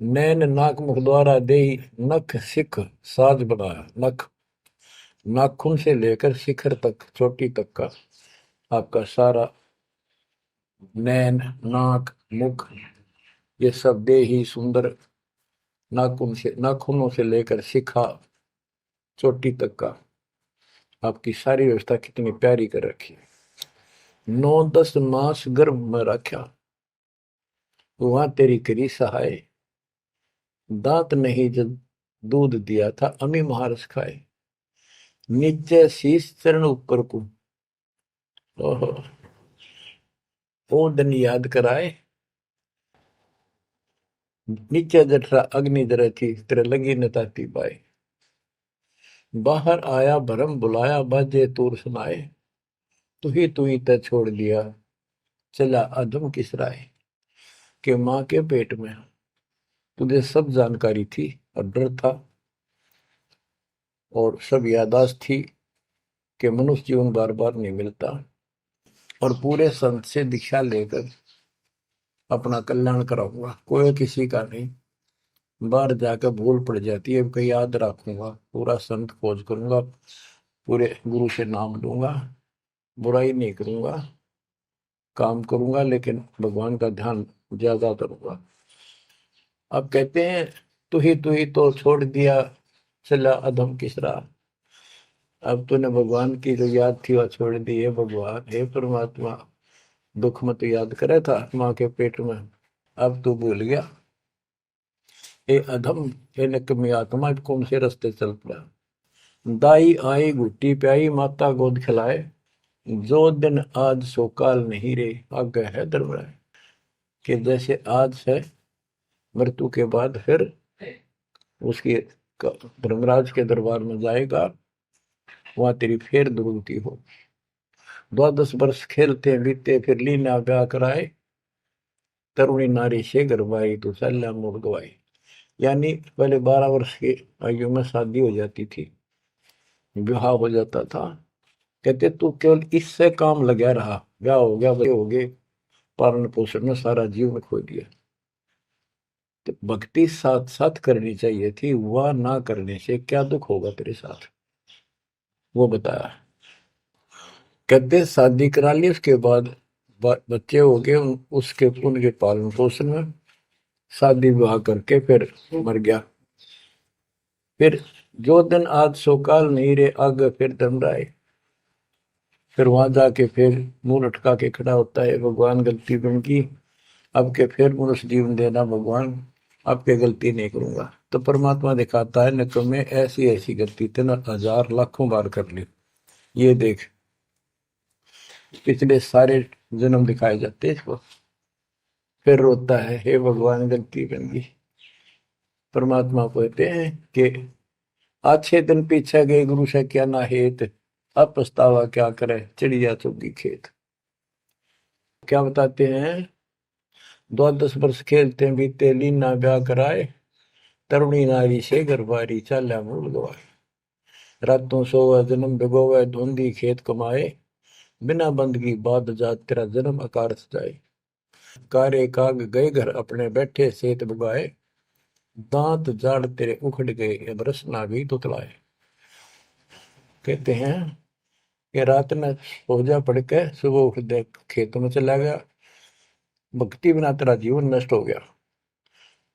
नैन नाक मुख द्वारा दे, नख सिख साज बनाया। नख, नाखून से लेकर शिखर तक, चोटी तक का आपका सारा नैन, नाक, मुख, ये सब दे ही सुंदर, नाखूनों से लेकर शिखा, चोटी तक का आपकी सारी व्यवस्था कितनी प्यारी कर रखी है। 9-10 मास गर्भ में रखा, वहां तेरी करी सहाय, दांत नहीं जब दूध दिया था, अमी महारस खाए। नीचे शीश चरण ऊपर को, ओहो, ओ दिन याद कराए। नीचे जठरा अग्नि जरे थी, तेरे लगी न ताती पाए। बाहर आया भरम बुलाया, बाजे तूर सुनाए, तू ही तय छोड़ दिया, चला अधम किस राय। के माँ के पेट में तुझे सब जानकारी थी, और डर था, और सब यादाश्त थी कि मनुष्य जीवन बार बार नहीं मिलता, और पूरे संत से दीक्षा लेकर अपना कल्याण कराऊंगा, कोई किसी का नहीं। बाहर जाकर भूल पड़ जाती है, कहीं याद रखूंगा, पूरा संत खोज करूंगा, पूरे गुरु से नाम लूंगा, बुराई नहीं करूंगा, काम करूंगा, लेकिन भगवान का ध्यान ज्यादा करूंगा। अब कहते हैं तू ही तो छोड़ दिया, चला अधम किस राह। अब तूने भगवान की जो याद थी वह छोड़ दी है। भगवान, हे परमात्मा, दुख मत याद करे था माँ के पेट में, अब तू भूल गया। ए अधम, हे निकम्मी आत्मा, कौन से रास्ते चल पड़ा। दाई आई घुट्टी प्याई, माता गोद खिलाए, जो दिन आज सो काल नहीं रे, आगे है दरबार। कि जैसे आज है, मृत्यु के बाद फिर उसकी धर्मराज के दरबार में जाएगा, वहां तेरी फिर दुर्गति हो। 12 वर्ष खेलते बीते, फिर लीना ब्याह कराए, तरुणी नारी से गरबाई, तो सल्ला मोड़ गवाई। यानी पहले 12 वर्ष की आयु में शादी हो जाती थी, विवाह हो जाता था। कहते तू केवल इससे काम लगा रहा, ब्याह हो गया, बच्चे हो गए, पालन पोषण में सारा जीवन खो दिया। तो भक्ति साथ साथ करनी चाहिए थी, वह ना करने से क्या दुख होगा तेरे साथ, वो बताया। कहते शादी करा ली, उसके बाद बच्चे हो गए, उसके उनके पालन पोषण में शादी विवाह करके फिर मर गया। फिर जो दिन आज सो काल नहीं रे आगे फिर धमराए। फिर वहां जाके फिर मुंह लटका के खड़ा होता है, भगवान गलती उनकी, अब के फिर मनुष्य जीवन देना भगवान, अब के गलती नहीं करूंगा। तो परमात्मा दिखाता है न तुम्हें ऐसी ऐसी गलती तेना हजार लाखों बार कर ली, ये देख। पिछले सारे जन्म दिखाए जाते हैं इसको। फिर रोता है, हे भगवान गलती बन गई। परमात्मा को कहते हैं कि अच्छे दिन पीछे गए गुरु से क्या ना हेत, अब पछतावा क्या करे चिड़िया चुगी खेत। क्या बताते हैं, 10 वर्ष खेलते हैं बीते लीना ब्याह कराए, तरुणी नारी से गरबारी चाल्या मूल गवाए। रातों सोवा जन्म भिगोवे धुंधी खेत कमाए, बिना बंदगी बाद जात तेरा जन्म अकारस जाए। कारे काग गए घर अपने बैठे सेत बुगाए, दांत जाड़ तेरे उखड़ गए अब रसना भी तुतलाए। कहते हैं कि रात में सो जा पड़ के सुबह उठ दे खेतों में चला गया, भक्ति बिना तेरा जीवन नष्ट हो गया,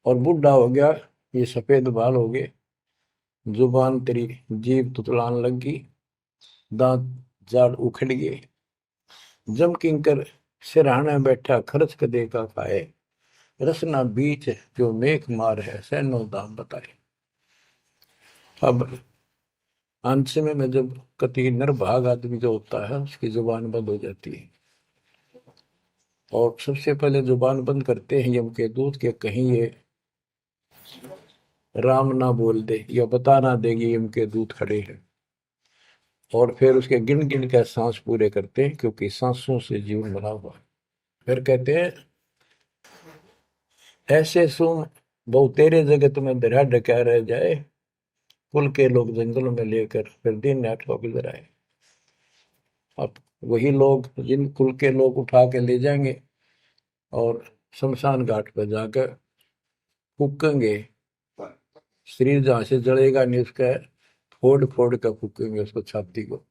और बूढ़ा हो गया, ये सफेद बाल हो गए, जुबान तेरी जीभ तुतलान लगी, दांत जाड़ उखड़ गए। जम किंकर सिरहाने बैठा खर्च कदे का खाए, रसना बीच जो मेघ मार है सैनो दाम बताए। अब अंत में जब कति निर्भाग आदमी जो होता है उसकी जुबान बंद हो जाती है, और सबसे पहले जुबान बंद करते हैं यम के दूत के कहीं ये राम ना बोल दे या बता ना देगी यम के दूत खड़े हैं। और फिर उसके गिन गिन के सांस पूरे करते हैं, क्योंकि सांसों से जीवन बना हुआ है। फिर कहते हैं ऐसे सुन बहु तेरे जगत में दरिया ढका रह जाए, कुल के लोग जंगलों में लेकर फिर दिन रात को गुजर आए। अब वही लोग जिन कुल के लोग उठा के ले जाएंगे और शमशान घाट पर जाकर फूकेंगे, शरीर जहां से जलेगा नहीं उसका फोड़ फोड़ कर फूकेंगे उसको छाती को।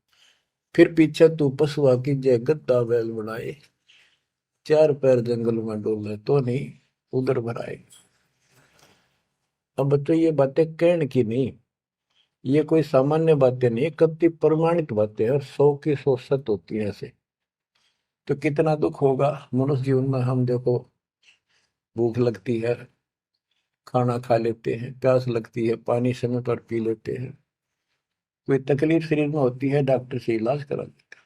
फिर पीछे तू पशुआ की जय गद्दा बैल बनाए, चार पैर जंगल में डोले तो नहीं उधर भराए। अब बच्चों ये बातें कहने की नहीं, ये कोई सामान्य बातें नहीं, कति प्रमाणित बातें हैं, और 100 की 100 सत्य होती है ऐसे। तो कितना दुख होगा मनुष्य जीवन में, हम देखो भूख लगती है खाना खा लेते हैं, प्यास लगती है पानी समय पर पी लेते हैं, कोई तकलीफ शरीर में होती है डॉक्टर से इलाज करा लेते हैं,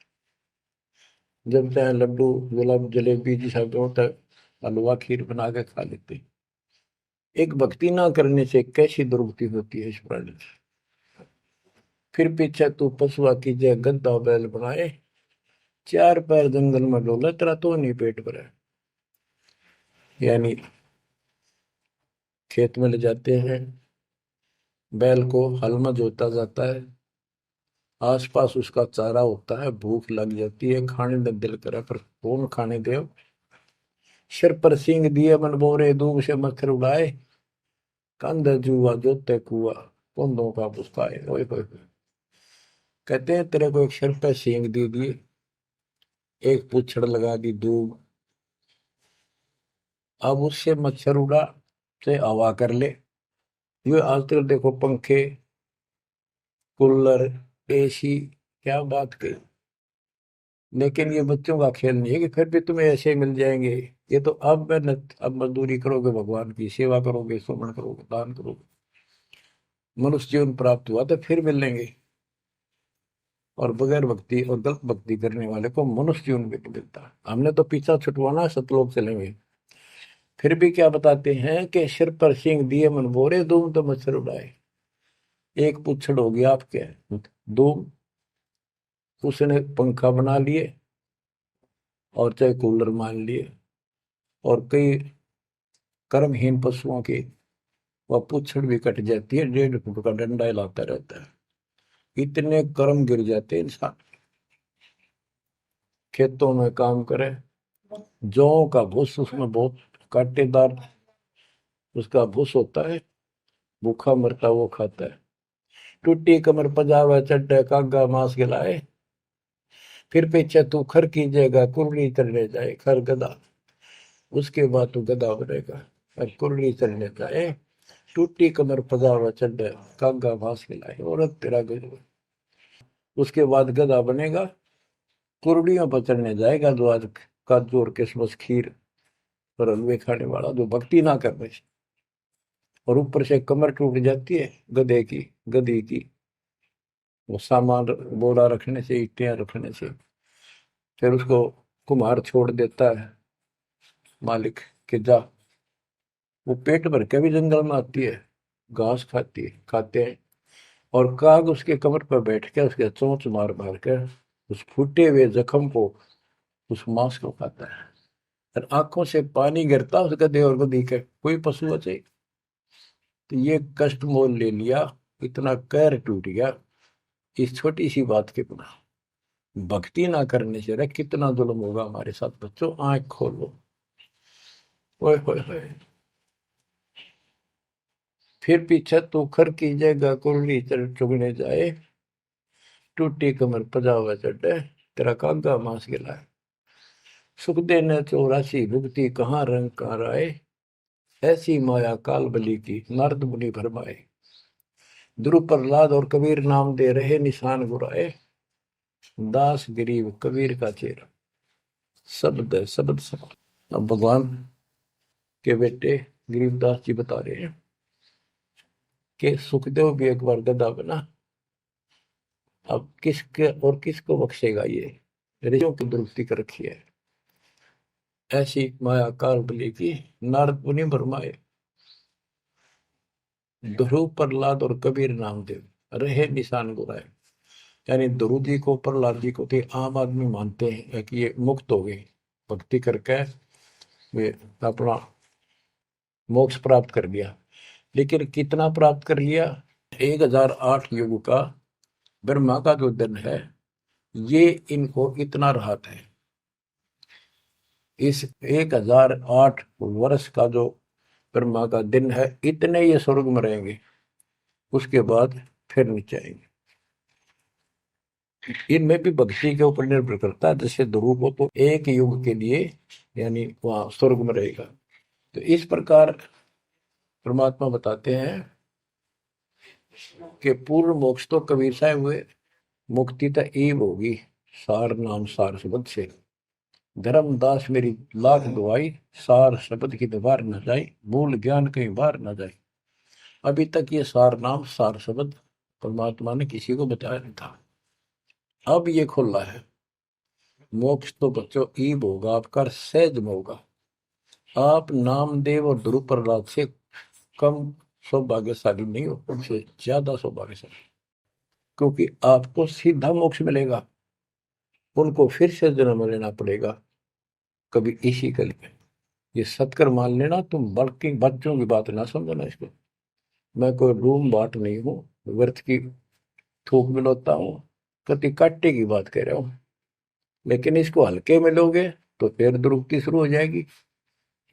जब चाहे लड्डू गुलाब जलेबी जैसा होता है हलवा खीर बना के खा लेते हैं। एक भक्ति ना करने से कैसी दुर्गति होती है इस प्राणी से। फिर पीछे तू पशुआ की जय गद्दा बैल बनाए, चार पैर जंगल में डोला तेरा तो नहीं पेट भरा। यानी खेत में ले जाते हैं बैल को, हल में जोता जाता है, आसपास उसका चारा होता है, भूख लग जाती है, खाने में दिल करे पर कौन खाने दे। सिर पर सींग दिए मन बोरे दूब से मच्छर उड़ाए, कंध जुआ जोते कुआ कुंदों का पुस्ताए। ओए होए होए। कहते हैं तेरे को एक सिर पर सींग दे दिए, एक पूछड़ लगा दी दूब, अब उससे मच्छर उड़ा से हवा कर ले। ये आजकल देखो पंखे कूलर एसी, क्या बात कही, लेकिन ये बच्चों का खेल नहीं है कि फिर भी तुम्हें ऐसे मिल जाएंगे। ये तो अब मेहनत, अब मजदूरी करोगे, भगवान की सेवा करोगे, सुमन करोगे, दान करोगे, मनुष्य जीवन प्राप्त हुआ तो फिर मिलेंगे। और बगैर भक्ति और गलत भक्ति करने वाले को मनुष्य जीवन भी नहीं मिलता। हमने तो पीछा छुटवाना, सतलोक चलेंगे। फिर भी क्या बताते हैं कि सिर पर सिंह दिए मन बोरे दूम तो मच्छर उड़ाए। एक पुच्छड़ हो गया आपके दूम, उसने पंखा बना लिए और चाहे कूलर मान लिए, और कई कर्महीन पशुओं की वह पुच्छड़ भी कट जाती है, 1.5 फुट का डंडा हिलाता रहता है। इतने कर्म गिर जाते हैं इंसान। खेतों में काम करे, जौ का भूस उसमें बहुत कांटेदार उसका भूस होता है, भूखा मरता वो खाता है। टूटी कमर पजावा चड्डे कागा मांस गिलाए, फिर पीछे तू खर की जगह कुर्री चढ़ने जाए खर गधा, उसके बाद तू गधा बनेगा और कुर्री चढ़ने जाए। टूटी कमर पजावा चढ़ कागा भास खिलाए, और तेरा गजब। उसके बाद गधा बनेगा, कुर्डियों पर चढ़ने जाएगा, जो आज काजू और किशमिश खीर और हलवे खाने वाला, जो भक्ति ना कर रहे, और ऊपर से कमर टूट जाती है गधे की, गधी की, वो सामान बोरा रखने से, ईटियां रखने से। फिर उसको कुम्हार छोड़ देता है मालिक के जा। वो पेट भर के भी जंगल में आती है, घास खाती है, खाते हैं, और काग उसके कमर पर बैठ के उसके चोंच मार मार कर उस फूटे हुए जख्म को, उस मांस को खाता है। और आंखों से पानी गिरता उस गधे और गधी के, कोई पशु बचे। तो ये कष्ट मोल ले लिया, इतना कहर टूट गया इस छोटी सी बात के बिना। भक्ति ना करने से रे कितना जुल्म होगा हमारे साथ। बच्चों आंख खोलो, ओए होए होए। फिर पीछे तो खर की जगह कुर्री चुगने जाए, टूटी कमर पजावा चढ़े, तेरा कागा मांस गिलाए। सुख देने 84 भुगती कहाँ रंग कहाँ राय, ऐसी माया काल बली की नारद मुनि भरमाए। ध्रुव प्रहलाद और कबीर नाम दे रहे निशान गुराए, दास गरीब कबीर का चेहरा। शब्द है, शब्द शब्द। अब भगवान के बेटे गरीबदास जी बता रहे हैं कि सुखदेव भी एक बार गधा बना। अब किसके और किसको बख्शेगा ये, ऋषियों की दुरुक्ति कर रखी है। ऐसी माया काल बली की नारद मुनि भरमाए। ध्रुव प्रहलाद और कबीर नामदेव रहे निशान गुराए। यानी ध्रुव जी को, प्रहलाद जी को तो आम आदमी मानते हैं कि ये मुक्त हो गए, भक्ति करके वे अपना मोक्ष प्राप्त कर लिया। लेकिन कितना प्राप्त कर लिया? 1008 युग का ब्रह्मा का जो दिन है, ये इनको इतना राहत है। इस 1008 वर्ष का जो ब्रह्मा का दिन है, इतने ये स्वर्ग में रहेंगे, उसके बाद फिर नीचे आएंगे। इनमें भी भक्ति के ऊपर निर्भर करता है। जैसे ध्रुव को तो एक युग के लिए यानी वहां स्वर्ग में रहेगा। तो इस प्रकार परमात्मा बताते हैं कि पूर्ण मोक्ष तो कबीर साहब हुए, मुक्ति तो ईब होगी सार नाम सार शब्द से। धर्मदास मेरी लाख दुआई, सार शब्द की दीवार न जाए, मूल ज्ञान कहीं बाहर न जाए। अभी तक ये सार नाम सार शब्द परमात्मा ने किसी को बताया नहीं था, अब ये खुला है। मोक्ष तो बच्चों ईब होगा आपका, सहज में होगा। आप नामदेव और ध्रुव प्रहलाद से कम सौभाग्यशाली नहीं हो, उनसे ज्यादा सौभाग्यशाली, क्योंकि आपको सीधा मोक्ष मिलेगा। उनको फिर से जन्म लेना पड़ेगा कभी इसी कल में। ये सत्कर मान लेना, तुम बल्कि बच्चों की बात ना समझना इसको। मैं कोई रूम बाट नहीं हूँ, व्यर्थ की थूक मिलोता हूँ, कति काटे की बात कह रहा हूँ। लेकिन इसको हल्के में लोगे तो फिर दुरुक्ति शुरू हो जाएगी,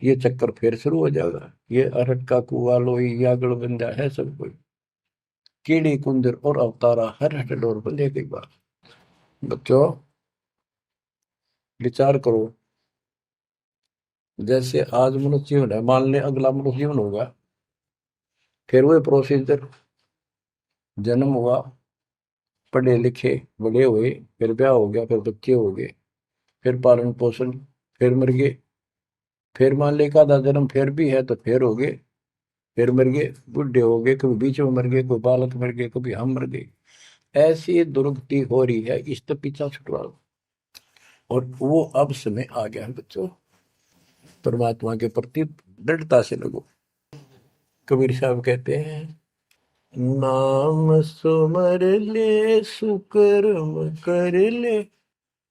ये चक्कर फिर शुरू हो जाएगा। ये अरट का कुआ लोई यागड़ बंदा है सब कोई, कीड़ी कुंदर और अवतारा हर हट डोर बंदे की बात। बच्चों विचार करो, जैसे आज मनुष्य जीवन है, मान ले अगला मनुष्य जीवन होगा, फिर वही प्रोसीजर, जन्म हुआ, पढ़े लिखे बड़े हुए, फिर ब्याह हो गया, फिर बच्चे हो गए, फिर पालन पोषण, फिर मर गए, फिर मान ले का जन्म फिर भी है तो फिर हो गए, फिर मर गए, बुढ़े हो गए, कभी बीच में मर गए, कोई बालक मर गए, कभी हम मर गए। ऐसी दुर्गति हो रही है, इस तो पीछा छुटवा। और वो अब समय आ गया है बच्चों, परमात्मा के प्रति दृढ़ता से लगो। कबीर साहब कहते हैं, नाम सुमर ले सुकर्म कर ले,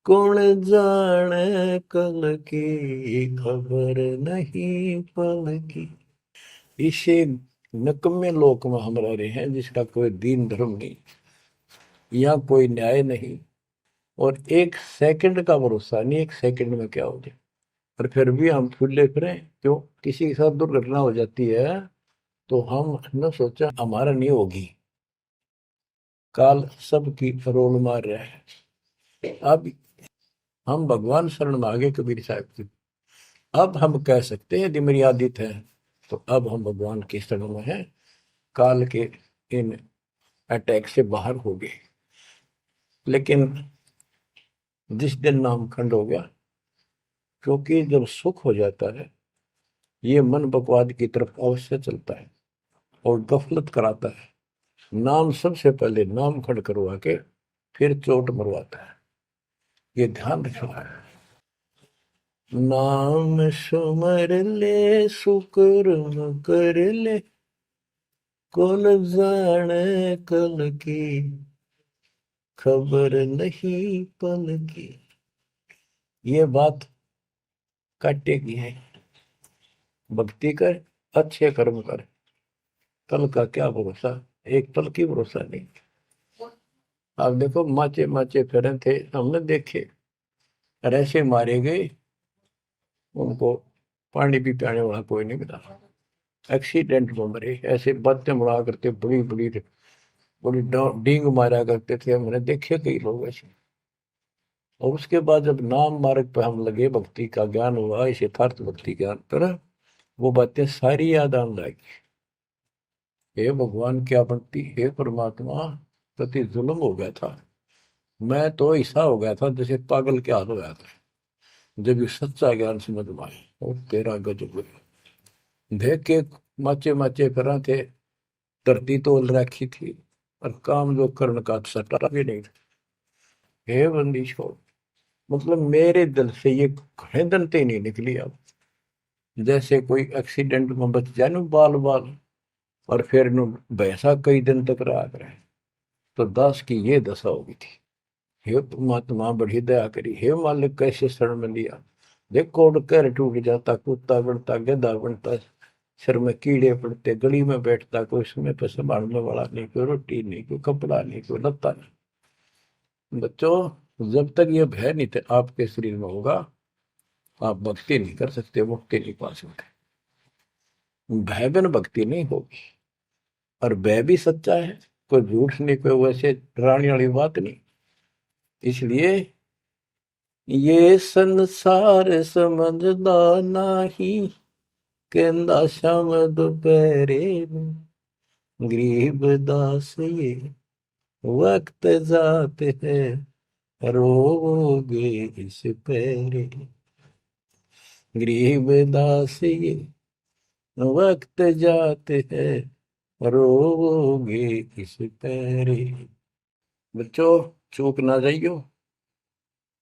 कौन जाने कल की खबर नहीं पल की। इसे नकम्मे लोक में हम रह रहे हैं, जिसका कोई दीन धर्म नहीं, यहाँ कोई न्याय नहीं, और एक सेकंड का भरोसा नहीं, एक सेकंड में क्या हो जाए। और फिर भी हम फूले फिरें, क्यों? किसी के साथ दुर्घटना हो जाती है तो हम न सोचा हमारा नहीं होगी, काल सबकी रोल मार रहा है। अब हम भगवान शरण मांगे कबीर साहब की, अब हम कह सकते हैं यदि मेरी आदित है, तो अब हम भगवान की शरण में हैं। काल के इन अटैक से बाहर हो गए। लेकिन जिस दिन नामखंड हो गया, क्योंकि जब सुख हो जाता है ये मन बकवाद की तरफ अवश्य चलता है और गफलत कराता है। नाम सबसे पहले नाम खड़ करवा के फिर चोट मरवाता है, ये ध्यान रखना है। नाम सुमर ले सुकर्म कर ले, कौन जाने कल की, खबर नहीं पल की। ये बात काटेगी है। भक्ति कर, अच्छे कर्म कर, कल का क्या भरोसा, एक पल की भरोसा नहीं। आप देखो माचे माचे फिरे थे, हमने देखे और ऐसे मारे गए, उनको पानी भी पियाने वाला कोई नहीं मिला, एक्सीडेंट में मरे। ऐसे बातें बड़ा करते, बड़ी बड़ी बड़ी डींग मारा करते थे, हमने देखे कई लोग ऐसे। और उसके बाद जब नाम मार्ग पर हम लगे, भक्ति का ज्ञान हुआ, इस यथार्थ भक्ति ज्ञान पर, वो बातें सारी याद आने लगी। हे भगवान क्या बनती, हे परमात्मा, प्रति जुल्म हो गया था। मैं तो ऐसा हो गया था जैसे पागल के हाल हो गया था, जब ये सच्चा ज्ञान समझ में आए। और तेरा गजब देख के माचे माचे करा थे, धरती तोल रखी थी और काम जो कर्ण का सटा भी नहीं था। हे बंदी छोड़, मतलब मेरे दिल से ये घने दंते नहीं निकली। अब जैसे कोई एक्सीडेंट में बच जाए ना बाल बाल, और फिर नु भैंसा कई दिन तक रहा करे, तो दास की ये दशा होगी थी। हे परमात्मा बड़ी दया करी, हे मालिक कैसे शरण में लिया। देखो कर टूट जाता, कुत्ता बनता, गधा बनता, सिर में कीड़े पड़ते, गली में बैठता, कोई समय पर संभालने वाला नहीं, कोई रोटी नहीं, कोई कपड़ा नहीं, कोई लत्ता नहीं। बच्चों, जब तक ये भय नहीं थे आपके शरीर में होगा, आप भक्ति नहीं कर सकते, मुक्ति नहीं पा सकते। भय बिन भक्ति नहीं होगी। और भय भी सच्चा है, कोई झूठ नहीं, कोई वैसे डराने वाली बात नहीं। इसलिए ये संसार समझदा नहीं, कहंदा शाम दोपहरे में, गरीब दास ये वक्त जाते है, रोगे इस पैरे। गरीब दास ये वक्त जाते हैं, रोगे इस पैरे। बच्चों, चूक ना जाइयो,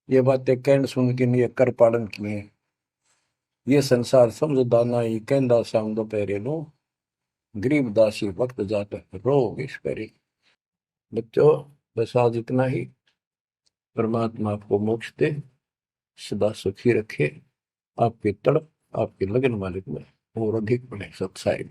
ये बातें कहन सुन के नहीं कर पालन किए। ये संसार समझदा नहीं, कहंदा शाम दोपहरे नो, गरीब दासी वक्त जाता है, रोग इस पैरे। बच्चों, बस आज इतना ही। परमात्मा आपको मोक्ष दे, सदा सुखी रखे, आपकी तड़प, आपकी लगन मालिक में और अधिक बने सत्साई।